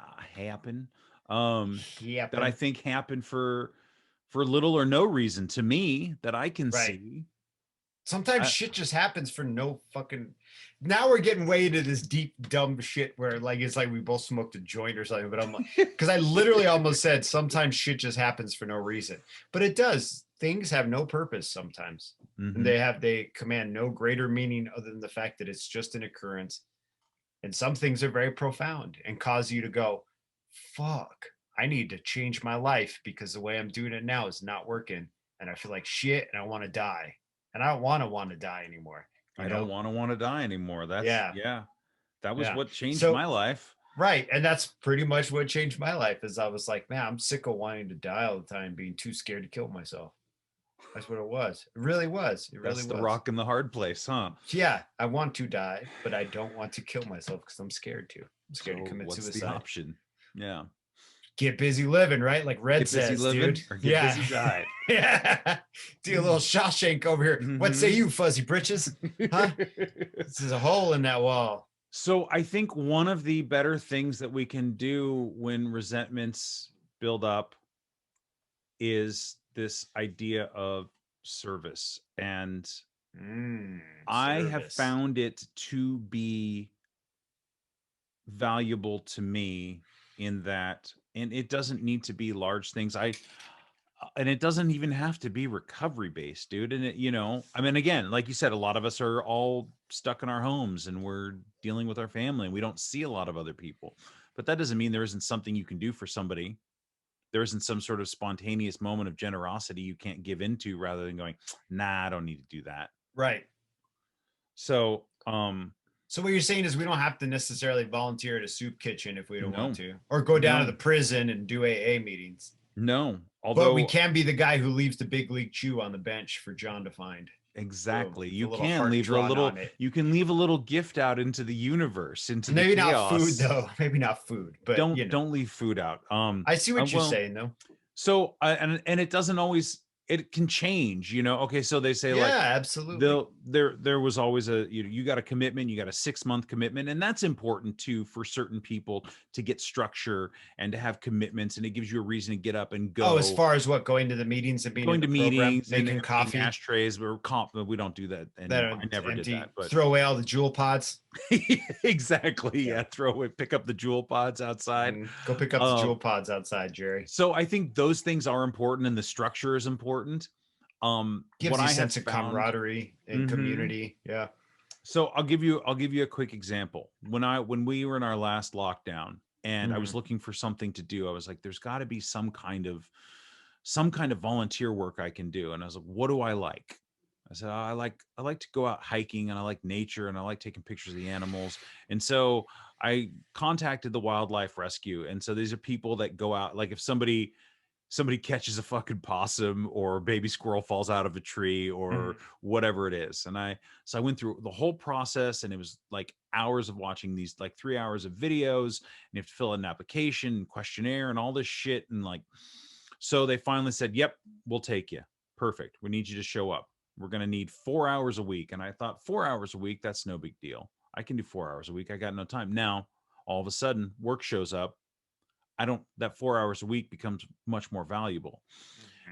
S3: that I think happen for little or no reason to me that I can see.
S2: Sometimes shit just happens for no fucking. Now we're getting way into this deep, dumb shit where like it's like we both smoked a joint or something. But I'm like, because I literally almost said sometimes shit just happens for no reason, but it does. Things have no purpose sometimes, and they command no greater meaning other than the fact that it's just an occurrence. And some things are very profound and cause you to go, "Fuck, I need to change my life because the way I'm doing it now is not working, and I feel like shit, and I want to die." And I don't want to die anymore.
S3: I don't want to die anymore. That's that was what changed my life.
S2: Right. And that's pretty much what changed my life is I was like, man, I'm sick of wanting to die all the time, being too scared to kill myself. That's what it was. It really was. It really was.
S3: That's the rock in the hard place, huh?
S2: Yeah. I want to die, but I don't want to kill myself because I'm scared to. I'm scared to commit suicide.
S3: What's the option? Yeah.
S2: Get busy living, right? Like Red says, dude.
S3: Or get busy dying.
S2: Yeah. Do a little Shawshank over here. What say you, fuzzy britches? Huh? This is a hole in that wall.
S3: So I think one of the better things that we can do when resentments build up is this idea of service. And I have found it to be valuable to me in that, and it doesn't need to be large things. And it doesn't even have to be recovery based, dude. And it, I mean, again, like you said, a lot of us are all stuck in our homes and we're dealing with our family and we don't see a lot of other people, but that doesn't mean there isn't something you can do for somebody. There isn't some sort of spontaneous moment of generosity you can't give into rather than going, nah, I don't need to do that.
S2: Right.
S3: So,
S2: so what you're saying is we don't have to necessarily volunteer at a soup kitchen if we don't want to, or go down to the prison and do AA meetings.
S3: No, although
S2: but we can be the guy who leaves the big league chew on the bench for John to find.
S3: Exactly. You can leave a little. You can leave a little gift out into the universe, into
S2: maybe
S3: the chaos.
S2: Not food though. Maybe not food, but
S3: don't leave food out.
S2: I see what you're saying though.
S3: So and it doesn't always. It can change, Okay, so they say
S2: absolutely.
S3: There was always you got a commitment, you got a 6-month commitment, and that's important too for certain people to get structure and to have commitments, and it gives you a reason to get up and go.
S2: Oh, as far as what going to the meetings and being
S3: going to meetings,
S2: making coffee,
S3: ashtrays, we don't do that. And I never did that. But
S2: throw away all the jewel pods.
S3: Exactly. Yeah, pick up the jewel pods outside.
S2: Go pick up the jewel pods outside, Jerry.
S3: So I think those things are important, and the structure is important.
S2: Gives you a sense of camaraderie and community. Yeah.
S3: So I'll give you a quick example. When we were in our last lockdown and I was looking for something to do, I was like, there's got to be some kind of volunteer work I can do. And I was like, what do I like? I said, I like to go out hiking, and I like nature, and I like taking pictures of the animals. And so I contacted the wildlife rescue. And so these are people that go out, like if somebody catches a fucking possum or a baby squirrel falls out of a tree or whatever it is. And I went through the whole process, and it was like hours of watching these, like 3 hours of videos, and you have to fill out an application, questionnaire, and all this shit. And so they finally said, yep, we'll take you. Perfect. We need you to show up. We're going to need 4 hours a week. And I thought 4 hours a week, that's no big deal. I can do 4 hours a week. I got no time. Now, all of a sudden, work shows up. That 4 hours a week becomes much more valuable.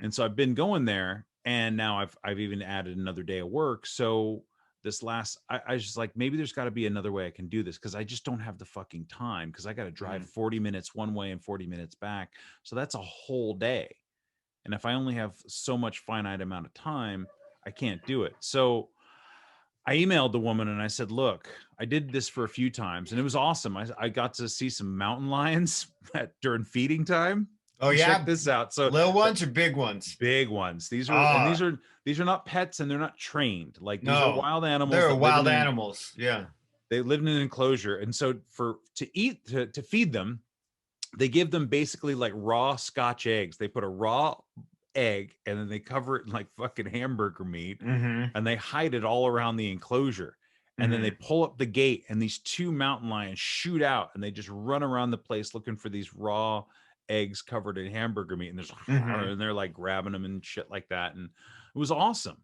S3: And so I've been going there, and now I've even added another day of work. So I was just like, maybe there's got to be another way I can do this, because I just don't have the fucking time, because I got to drive 40 minutes one way and 40 minutes back. So that's a whole day. And if I only have so much finite amount of time, I can't do it. So I emailed the woman and I said, look, I did this for a few times and it was awesome. I got to see some mountain lions during feeding time.
S2: Oh yeah.
S3: Check this out. So
S2: little ones or big ones?
S3: Big ones. These are not pets, and they're not trained. Like these are wild animals.
S2: They're wild animals. Yeah.
S3: They live in an enclosure. And so to feed them, they give them basically like raw Scotch eggs. They put a raw egg and then they cover it in like fucking hamburger meat, and they hide it all around the enclosure. And then they pull up the gate, and these 2 mountain lions shoot out, and they just run around the place looking for these raw eggs covered in hamburger meat. And and they're like grabbing them and shit like that. And it was awesome.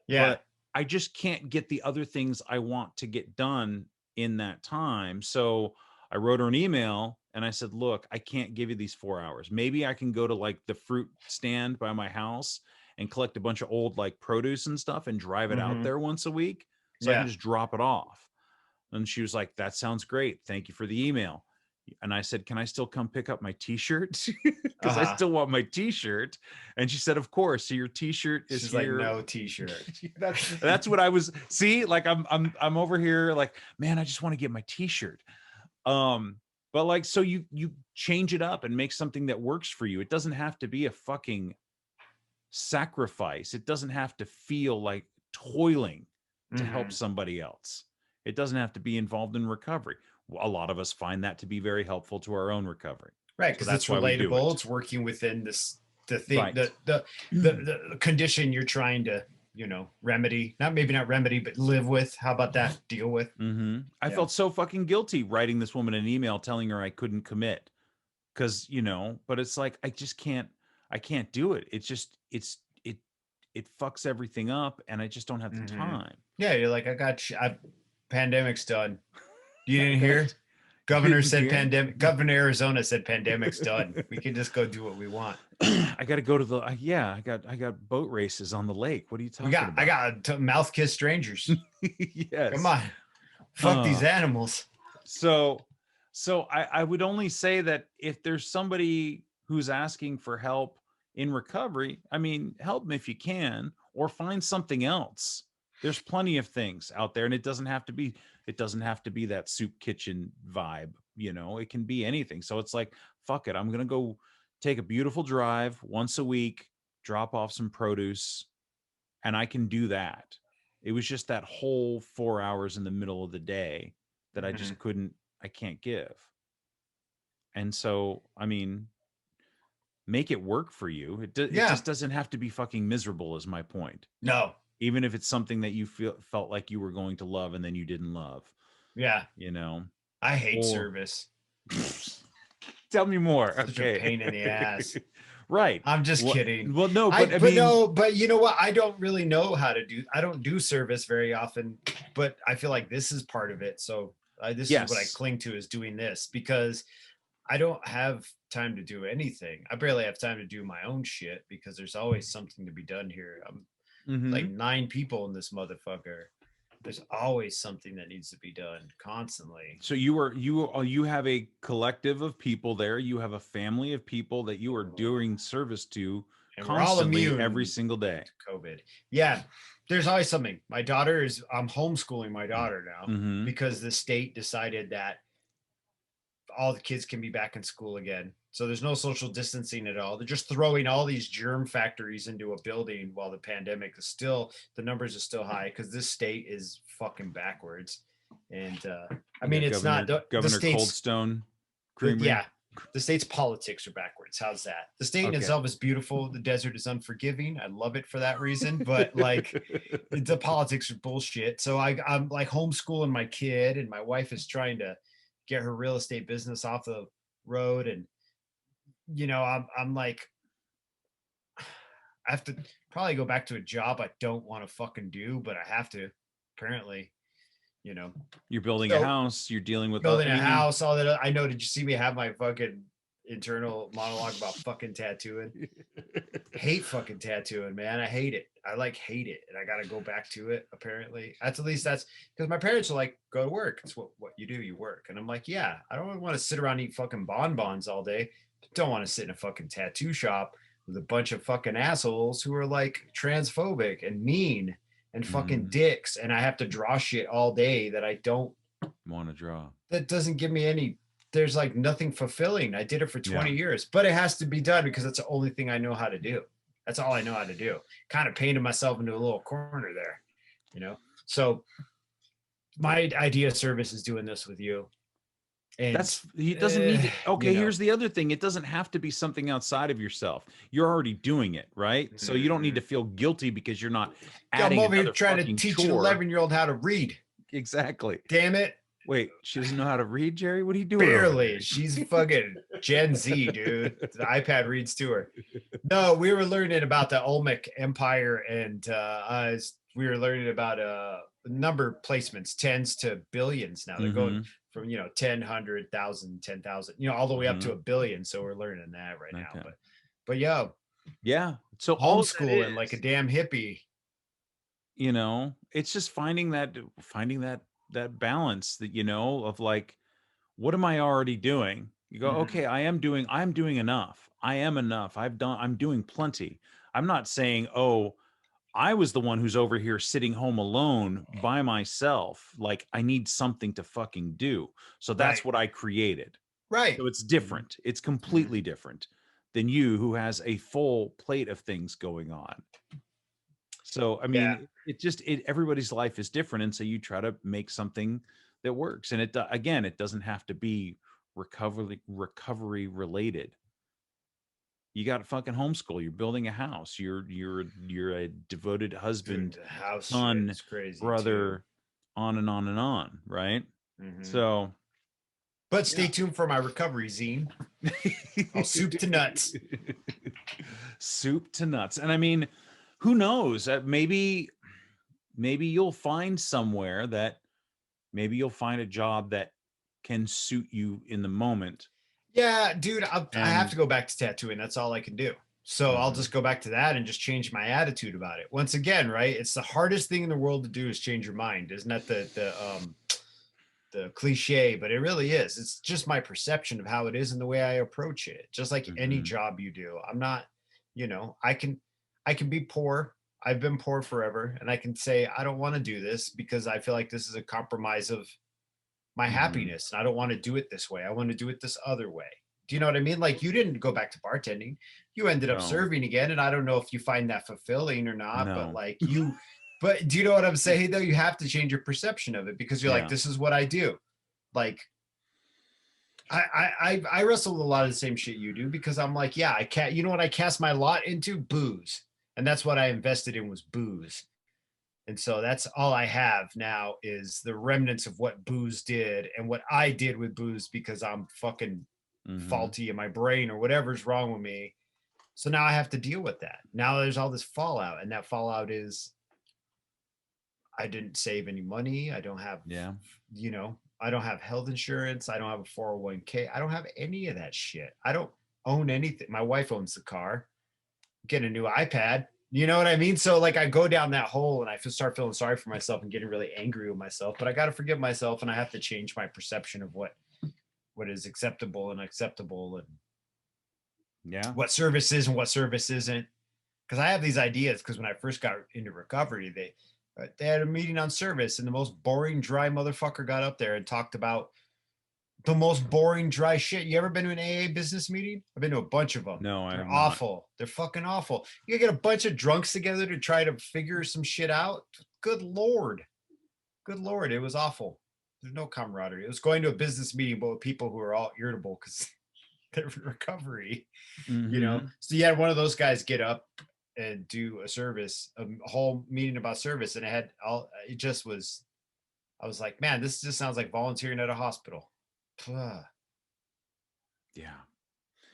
S2: Yeah.
S3: But I just can't get the other things I want to get done in that time. So I wrote her an email and I said, look, I can't give you these 4 hours. Maybe I can go to like the fruit stand by my house and collect a bunch of old like produce and stuff and drive it out there once a week. So I
S2: Yeah.
S3: can just drop it off. And she was like, that sounds great. Thank you for the email. And I said, can I still come pick up my t-shirt? Because I still want my t-shirt. And she said, of course. So your t-shirt is
S2: She's
S3: here.
S2: like, no t-shirt.
S3: That's what I was. See, like I'm over here like, man, I just want to get my t-shirt. But like, so you change it up and make something that works for you. It doesn't have to be a fucking sacrifice. It doesn't have to feel like toiling to help somebody else. It doesn't have to be involved in recovery. A lot of us find that to be very helpful to our own recovery.
S2: Right, because it's relatable. It's working within the thing, right. the condition you're trying to, remedy. Maybe not remedy, but live with. How about that? Deal with.
S3: I felt so fucking guilty writing this woman an email telling her I couldn't commit. Because, but it's like, I can't do it. It's just, it fucks everything up and I just don't have the time.
S2: Yeah, you're like, pandemic's done. You didn't hear? Governor Arizona said pandemic's done. We can just go do what we want.
S3: I got to go to I got boat races on the lake. What are you talking about?
S2: I got to mouth kiss strangers.
S3: Yes.
S2: Come on. Fuck these animals.
S3: So I would only say that if there's somebody who's asking for help in recovery, I mean, help them if you can, or find something else. There's plenty of things out there, and it doesn't have to be that soup kitchen vibe, it can be anything. So it's like, fuck it. I'm going to go take a beautiful drive once a week, drop off some produce, and I can do that. It was just that whole 4 hours in the middle of the day that I just I can't give. And so, I mean, make it work for you. It just doesn't have to be fucking miserable is my point.
S2: No.
S3: Even if it's something that you felt like you were going to love and then you didn't love.
S2: Yeah. I hate service.
S3: Tell me more.
S2: Such a pain in the ass.
S3: Right.
S2: I'm just kidding.
S3: Well, no, but
S2: but you know what? I don't really know how to do. I don't do service very often, but I feel like this is part of it. So this is what I cling to, is doing this, because I don't have time to do anything. I barely have time to do my own shit because there's always something to be done here. I'm like 9 people in this motherfucker. There's always something that needs to be done constantly.
S3: So you have a collective of people there. You have a family of people that you are doing service to constantly every single day.
S2: COVID. Yeah. There's always something. I'm homeschooling my daughter now because the state decided that all the kids can be back in school again. So there's no social distancing at all. They're just throwing all these germ factories into a building while the pandemic is still, the numbers are still high because this state is fucking backwards. And I mean, it's not
S3: Governor Coldstone Creamery.
S2: Yeah. The state's politics are backwards. How's that? The state in itself is beautiful. The desert is unforgiving. I love it for that reason. But like the politics are bullshit. So I'm like homeschooling my kid, and my wife is trying to get her real estate business off the road. And I'm like, I have to probably go back to a job I don't want to fucking do, but I have to, apparently,
S3: You're building a house, you're dealing with
S2: building a house, all that. I know. Did you see me have my fucking internal monologue about fucking tattooing? Hate fucking tattooing, man. I hate it. I hate it. And I got to go back to it. Apparently that's because my parents are like, go to work. It's what you do. You work. And I'm like, yeah, I don't want to sit around and eat fucking bonbons all day. Don't want to sit in a fucking tattoo shop with a bunch of fucking assholes who are like transphobic and mean and fucking dicks. And I have to draw shit all day that I don't
S3: want to draw.
S2: That doesn't give me there's like nothing fulfilling. I did it for 20 years, but it has to be done because it's the only thing I know how to do. That's all I know how to do. Kind of painted myself into a little corner there, So my idea of service is doing this with you. And
S3: he doesn't need it. Okay, here's the other thing. It doesn't have to be something outside of yourself. You're already doing it, right? So you don't need to feel guilty because you're not adding.
S2: I'm over here trying to teach an 11-year-old how to read.
S3: Exactly.
S2: Damn it.
S3: Wait, she doesn't know how to read, Jerry? What are you doing?
S2: Barely. She's fucking Gen Z, dude. The iPad reads to her. No, we were learning about the Olmec Empire, and we were learning about number placements, tens to billions now. They're going from 10, 100,000, 10,000, all the way up to a billion. So we're learning that right now. But
S3: Yeah. So all of that
S2: Homeschooling like a
S3: is,
S2: damn hippie.
S3: you know, it's just finding that balance that, you know, of like, what am I already doing? You go,
S2: Mhm.
S3: okay, I'm doing enough. I am enough. I'm doing plenty. I'm not saying, oh, I was the one who's over here sitting home alone by myself. Like, I need something to fucking do. So that's
S2: Right.
S3: what I created.
S2: Right.
S3: So it's
S2: Mhm.
S3: different. It's
S2: Mhm.
S3: completely different than you, who has a full plate of things going on. So, I
S2: Yeah.
S3: mean, everybody's life is different. And so you try to make something that works. And again, it doesn't have to be recovery related. You got to fucking homeschool. You're building a house. You're a devoted
S2: Dude,
S3: husband,
S2: the house shit
S3: son,
S2: is crazy too.
S3: brother, on and on and on. Right.
S2: Mhm.
S3: So,
S2: But
S3: yeah.
S2: stay tuned for my recovery zine. I'll soup to nuts.
S3: Soup to nuts. And I mean, who knows? Maybe you'll find somewhere that maybe you'll find a job that can suit you in the moment.
S2: Yeah, dude, I have
S3: And
S2: to go back to tattooing. That's all I can do. So I'll
S3: Mhm.
S2: just go back to that and just change my attitude about it. Once again, right? It's the hardest thing in the world to do is change your mind. Isn't that the cliche? But it really is. It's just my perception of how it is and the way I approach it. Just like any
S3: Mhm.
S2: job you do. I'm not, I can be poor. I've been poor forever, and I can say I don't want to do this because I feel like this is a compromise of my
S3: Mhm.
S2: happiness, and I don't want to do it this way. I want to do it this other way. Do you know what I mean? Like, you didn't go back to bartending. You ended up
S3: No.
S2: serving again, and I don't know if you find that fulfilling or not, but
S3: No.
S2: like you but do you know what I'm saying though? You have to change your perception of it because you're like,
S3: Yeah.
S2: this is what I do. Like, I wrestle with a lot of the same shit you do because I'm like, yeah, I can't, you know what I cast my lot into? Booze. And that's what I invested in, was booze. And so that's all I have now is the remnants of what booze did and what I did with booze because I'm fucking
S3: Mhm.
S2: faulty in my brain or whatever's wrong with me. So now I have to deal with that. Now there's all this fallout, and that fallout is I didn't save any money. I don't have,
S3: Yeah.
S2: I don't have health insurance. I don't have a 401k. I don't have any of that shit. I don't own anything. My wife owns the car. Get a new iPad. You know what I mean? So like I go down that hole and I start feeling sorry for myself and getting really angry with myself. But I got to forgive myself, and I have to change my perception of what is acceptable and acceptable, and
S3: Yeah.
S2: what service is and what service isn't. Because I have these ideas. Because when I first got into recovery, they had a meeting on service, and the most boring, dry motherfucker got up there and talked about the most boring, dry shit. You ever been to an AA business meeting? I've been to a bunch of them.
S3: No, I
S2: They're
S3: have not.
S2: awful. They're fucking awful. You get a bunch of drunks together to try to figure some shit out. Good Lord. Good Lord. It was awful. There's no camaraderie. It was going to a business meeting, but with people who are all irritable because they're in recovery,
S3: Mhm.
S2: So you had one of those guys get up and do a service, a whole meeting about service. And it just was, I was like, man, this just sounds like volunteering at a hospital.
S3: Yeah.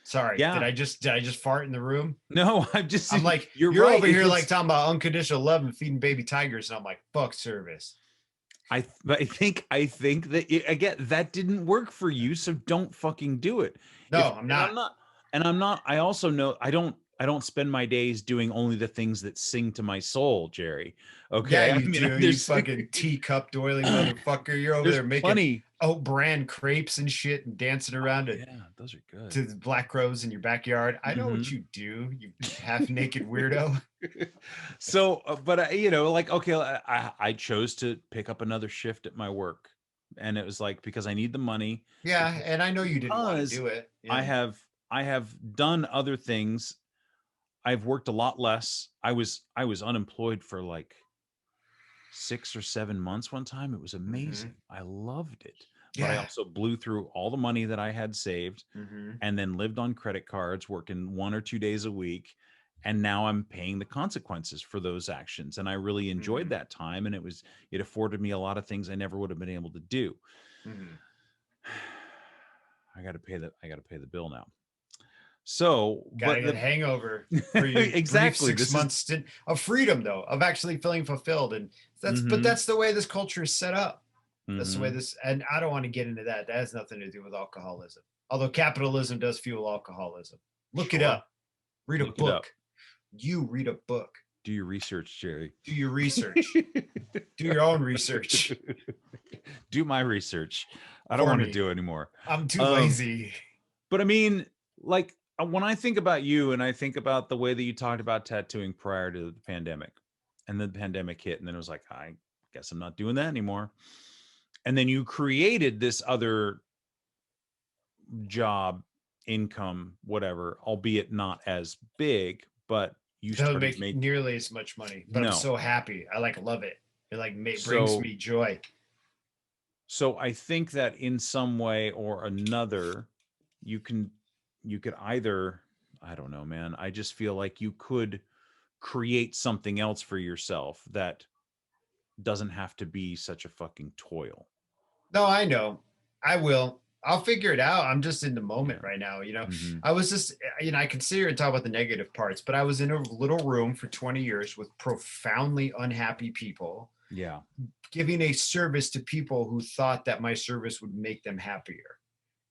S2: Sorry,
S3: Yeah.
S2: did I just fart in the room?
S3: No, I'm just
S2: I'm like,
S3: you're
S2: you're
S3: right.
S2: over here like talking about unconditional love and feeding baby tigers, and I'm like, fuck service.
S3: I think that again, that didn't work for you, so don't fucking do it. If
S2: No, I'm
S3: and
S2: not.
S3: I'm not. I also know I don't spend my days doing only the things that sing to my soul, Jerry.
S2: Yeah,
S3: Okay, I
S2: you
S3: mean,
S2: do. You
S3: there's
S2: fucking teacup doiling motherfucker. You're over
S3: there's
S2: there making
S3: plenty.
S2: oat bran crepes and shit and dancing around
S3: Oh
S2: to,
S3: yeah, those are good.
S2: to the black crows in your backyard. I know what
S3: Mhm.
S2: you do, you half naked weirdo.
S3: So, but like, okay, I chose to pick up another shift at my work, and it was like because I need the money,
S2: Yeah, and I know you didn't want to
S3: because
S2: do it.
S3: I
S2: Yeah.
S3: have I have done other things. I've worked a lot less. I was unemployed for like 6 or 7 months one time. It was
S2: Mm-hmm.
S3: amazing. I loved it, but I
S2: Yeah.
S3: also blew through all the money that I had saved,
S2: Mm-hmm.
S3: and then lived on credit cards, working 1 or 2 days a week. And now I'm paying the consequences for those actions. And I really enjoyed
S2: Mm-hmm.
S3: that time. And it afforded me a lot of things I never would have been able to do.
S2: Mm-hmm.
S3: I got to pay the bill now. So,
S2: Gotta
S3: but
S2: get a
S3: the
S2: hangover for your brief
S3: exactly,
S2: six
S3: this is
S2: month stint of freedom, though, of actually feeling fulfilled. And but
S3: mhm,
S2: that's the way this culture is set up. That's the way
S3: mhm.
S2: and I don't want to get into that. That has nothing to do with alcoholism. Although capitalism does fuel alcoholism. Look it
S3: Sure.
S2: up. Read a
S3: Look it
S2: book.
S3: up.
S2: You read a book.
S3: Do your research, Jerry.
S2: Do your research. Do your own research.
S3: Do my research. I don't want to do it anymore.
S2: I'm too lazy.
S3: But I mean, like, when I think about you and I think about the way that you talked about tattooing prior to the pandemic, and then the pandemic hit, and then it was like, I guess I'm not doing that anymore. And then you created this other job, income, whatever, albeit not as big, but you
S2: doesn't make nearly as much money, but I'm so happy. I love it. It brings me joy.
S3: So I think that in some way or another, you could either, I don't know, man. I just feel like you could create something else for yourself that doesn't have to be such a fucking toil.
S2: No, I know. I will. I'll figure it out. I'm just in the moment right now. I was just, I can sit here and talk about the negative parts, but I was in a little room for 20 years with profoundly unhappy people.
S3: Yeah.
S2: Giving a service to people who thought that my service would make them happier.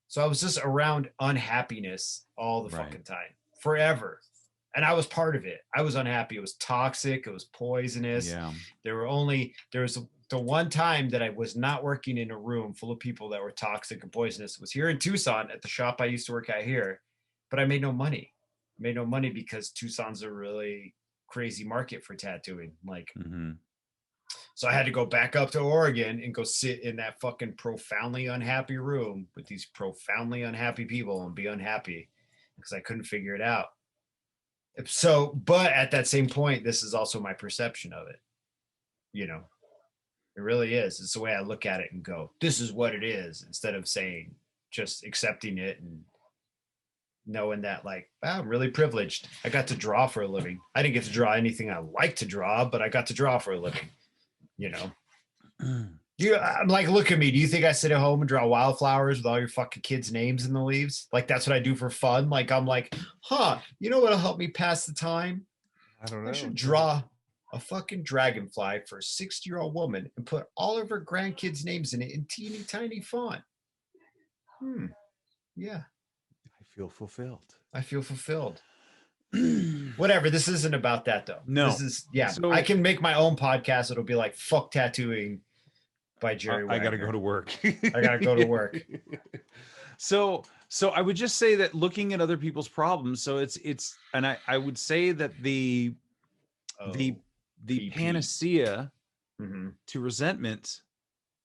S2: So I was just around unhappiness all the fucking time, forever. And I was part of it. I was unhappy. It was toxic. It was poisonous.
S3: Yeah.
S2: There was the one time that I was not working in a room full of people that were toxic and poisonous. It was here in Tucson at the shop I used to work at here, but I made no money. Because Tucson's a really crazy market for tattooing. So I had to go back up to Oregon and go sit in that fucking profoundly unhappy room with these profoundly unhappy people and be unhappy because I couldn't figure it out. So, but at that same point, this is also my perception of it. It really is. It's the way I look at it and go, this is what it is, instead of saying, just accepting it and knowing that, like, wow, I'm really privileged. I got to draw for a living. I didn't get to draw anything I like to draw, but I got to draw for a living. I'm like, look at me. Do you think I sit at home and draw wildflowers with all your fucking kids' names in the leaves? Like, that's what I do for fun. Like, I'm like, you know what'll help me pass the time?
S3: I don't know.
S2: I should draw a fucking dragonfly for a 60-year-old woman and put all of her grandkids' names in it in teeny tiny font. Yeah.
S3: I feel fulfilled.
S2: Whatever. This isn't about that though.
S3: No.
S2: This is, so, I can make my own podcast. It'll be like fuck tattooing by Jerry.
S3: I gotta go to work.
S2: I gotta go to work.
S3: So I would just say that looking at other people's problems. So it's, and I would say that the panacea to resentment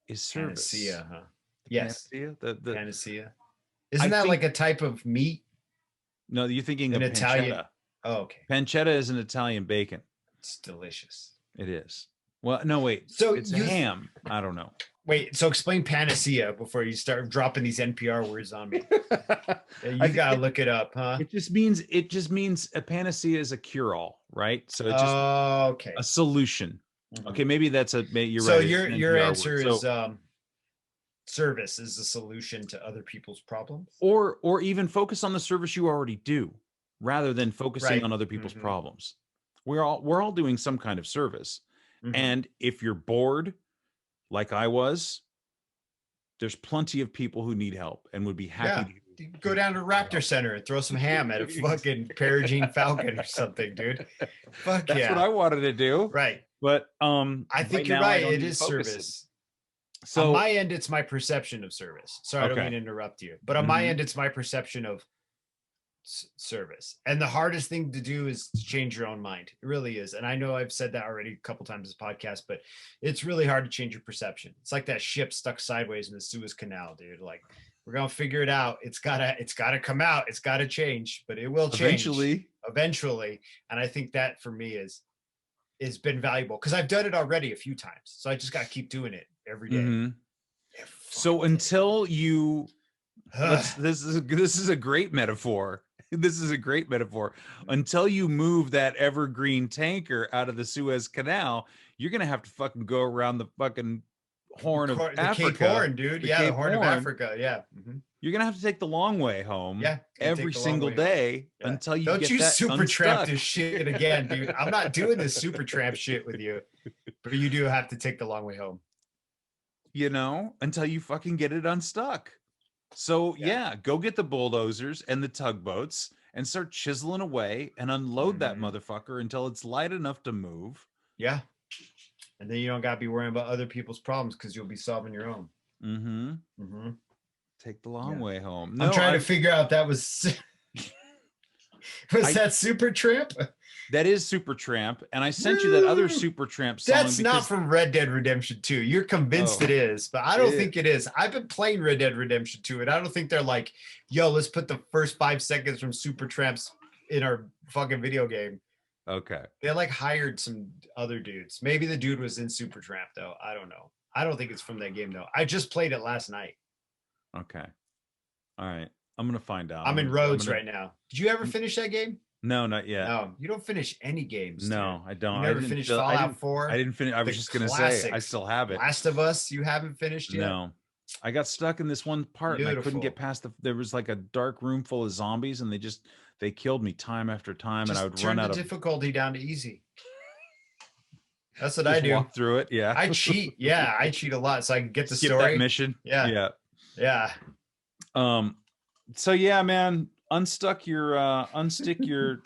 S3: is service.
S2: Panacea, huh? Yes.
S3: Panacea. The
S2: panacea. Isn't that like a type of meat?
S3: No, you're thinking of
S2: Italian.
S3: pancetta.
S2: Oh, okay.
S3: Pancetta is an Italian bacon.
S2: It's delicious.
S3: It is. Well, no, wait.
S2: So
S3: it's a ham. I don't know.
S2: Wait, so explain panacea before you start dropping these NPR words on me. You gotta look it up, huh?
S3: It just means a panacea is a cure-all, right? So it's just a solution. Okay, maybe that's you're
S2: so
S3: right.
S2: So your answer is service is the solution to other people's problems,
S3: or even focus on the service you already do, rather than focusing on other people's problems. We're all doing some kind of service, and if you're bored, like I was, there's plenty of people who need help and would be happy to
S2: go down to Raptor Center and throw some ham at a fucking Perugine Falcon or something, dude. Fuck
S3: That's what I wanted to do,
S2: right?
S3: But
S2: I think you're right. It is service. So on my end, it's my perception of service. Sorry, I don't mean to interrupt you, but on my end, it's my perception of service. And the hardest thing to do is to change your own mind. It really is. And I know I've said that already a couple times in this podcast, but it's really hard to change your perception. It's like that ship stuck sideways in the Suez Canal, dude. Like, we're gonna figure it out. It's gotta come out. It's gotta change, but it will change eventually. And I think that for me is been valuable because I've done it already a few times. So I just gotta keep doing it every day.
S3: So until you this is a great metaphor. This is a great metaphor. Until you move that evergreen tanker out of the Suez Canal, you're gonna have to fucking go around the fucking Horn of Africa.
S2: The Cape Horn, dude. The Horn of Africa. Yeah.
S3: You're gonna have to take the long way home.
S2: Yeah.
S3: Every single day until you
S2: don't
S3: get
S2: you
S3: that
S2: super
S3: unstuck.
S2: tramp this shit again, dude. I'm not doing this super tramp shit with you, but you do have to take the long way home.
S3: Until you fucking get it unstuck. So yeah, go get the bulldozers and the tugboats and start chiseling away and unload that
S2: Mm-hmm.
S3: motherfucker until it's light enough to move.
S2: Yeah. And then you don't got to be worrying about other people's problems because you'll be solving your own.
S3: Mm-hmm.
S2: Mm-hmm.
S3: Take the long way home.
S2: I'm trying to figure out if that was that Super Tramp?
S3: That is Super Tramp, and I sent you that other Super Tramp song.
S2: That's not from Red Dead Redemption 2. You're convinced it is, but I don't think it is. I've been playing Red Dead Redemption 2, and I don't think they're like, yo, let's put the first 5 seconds from Super Tramps in our fucking video game.
S3: Okay.
S2: They like hired some other dudes. Maybe the dude was in Super Tramp, though. I don't know. I don't think it's from that game, though. I just played it last night.
S3: Okay. All right. I'm going to find out.
S2: I'm in Rhodes right now. Did you ever finish that game?
S3: No, not yet.
S2: No, you don't finish any games.
S3: No, I don't.
S2: You never finished Fallout 4?
S3: I didn't finish. I was just going to say, I still have it.
S2: Last of Us, you haven't finished yet?
S3: No. I got stuck in this one part and I couldn't get past there was like a dark room full of zombies and they killed me time after time.
S2: Just
S3: and I would
S2: turn
S3: run out
S2: the
S3: of
S2: difficulty down to easy. That's what I do.
S3: Walk through it. Yeah.
S2: I cheat. Yeah. I cheat a lot so I can get the
S3: Skip
S2: story.
S3: That mission.
S2: Yeah. Yeah.
S3: So yeah, man, unstick your tanker.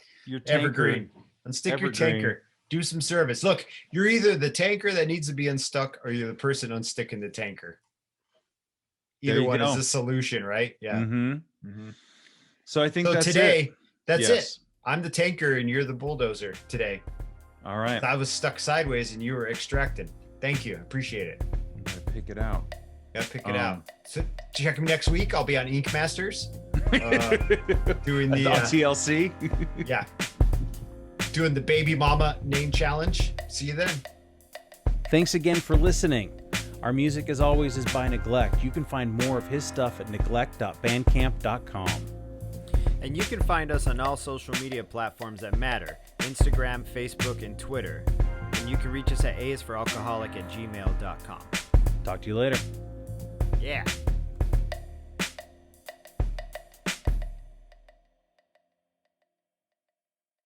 S2: Evergreen. Unstick your tanker. Do some service. Look, you're either the tanker that needs to be unstuck or you're the person unsticking the tanker. Either one is the solution, right? Yeah.
S3: Mm-hmm. Mm-hmm. So I think that's
S2: today,
S3: it.
S2: That's it. I'm the tanker and you're the bulldozer today.
S3: All right.
S2: I was stuck sideways and you were extracted. Thank you. I appreciate it.
S3: Gotta pick it out.
S2: Gotta pick it out. So check me next week. I'll be on Ink Masters. Doing the
S3: TLC.
S2: Yeah. Doing the baby mama name challenge. See you then.
S1: Thanks again for listening. Our music, as always, is by Neglect. You can find more of his stuff at neglect.bandcamp.com.
S4: And you can find us on all social media platforms that matter: Instagram, Facebook, and Twitter. And you can reach us at aisforalcoholic@gmail.com.
S1: Talk to you later.
S4: Yeah.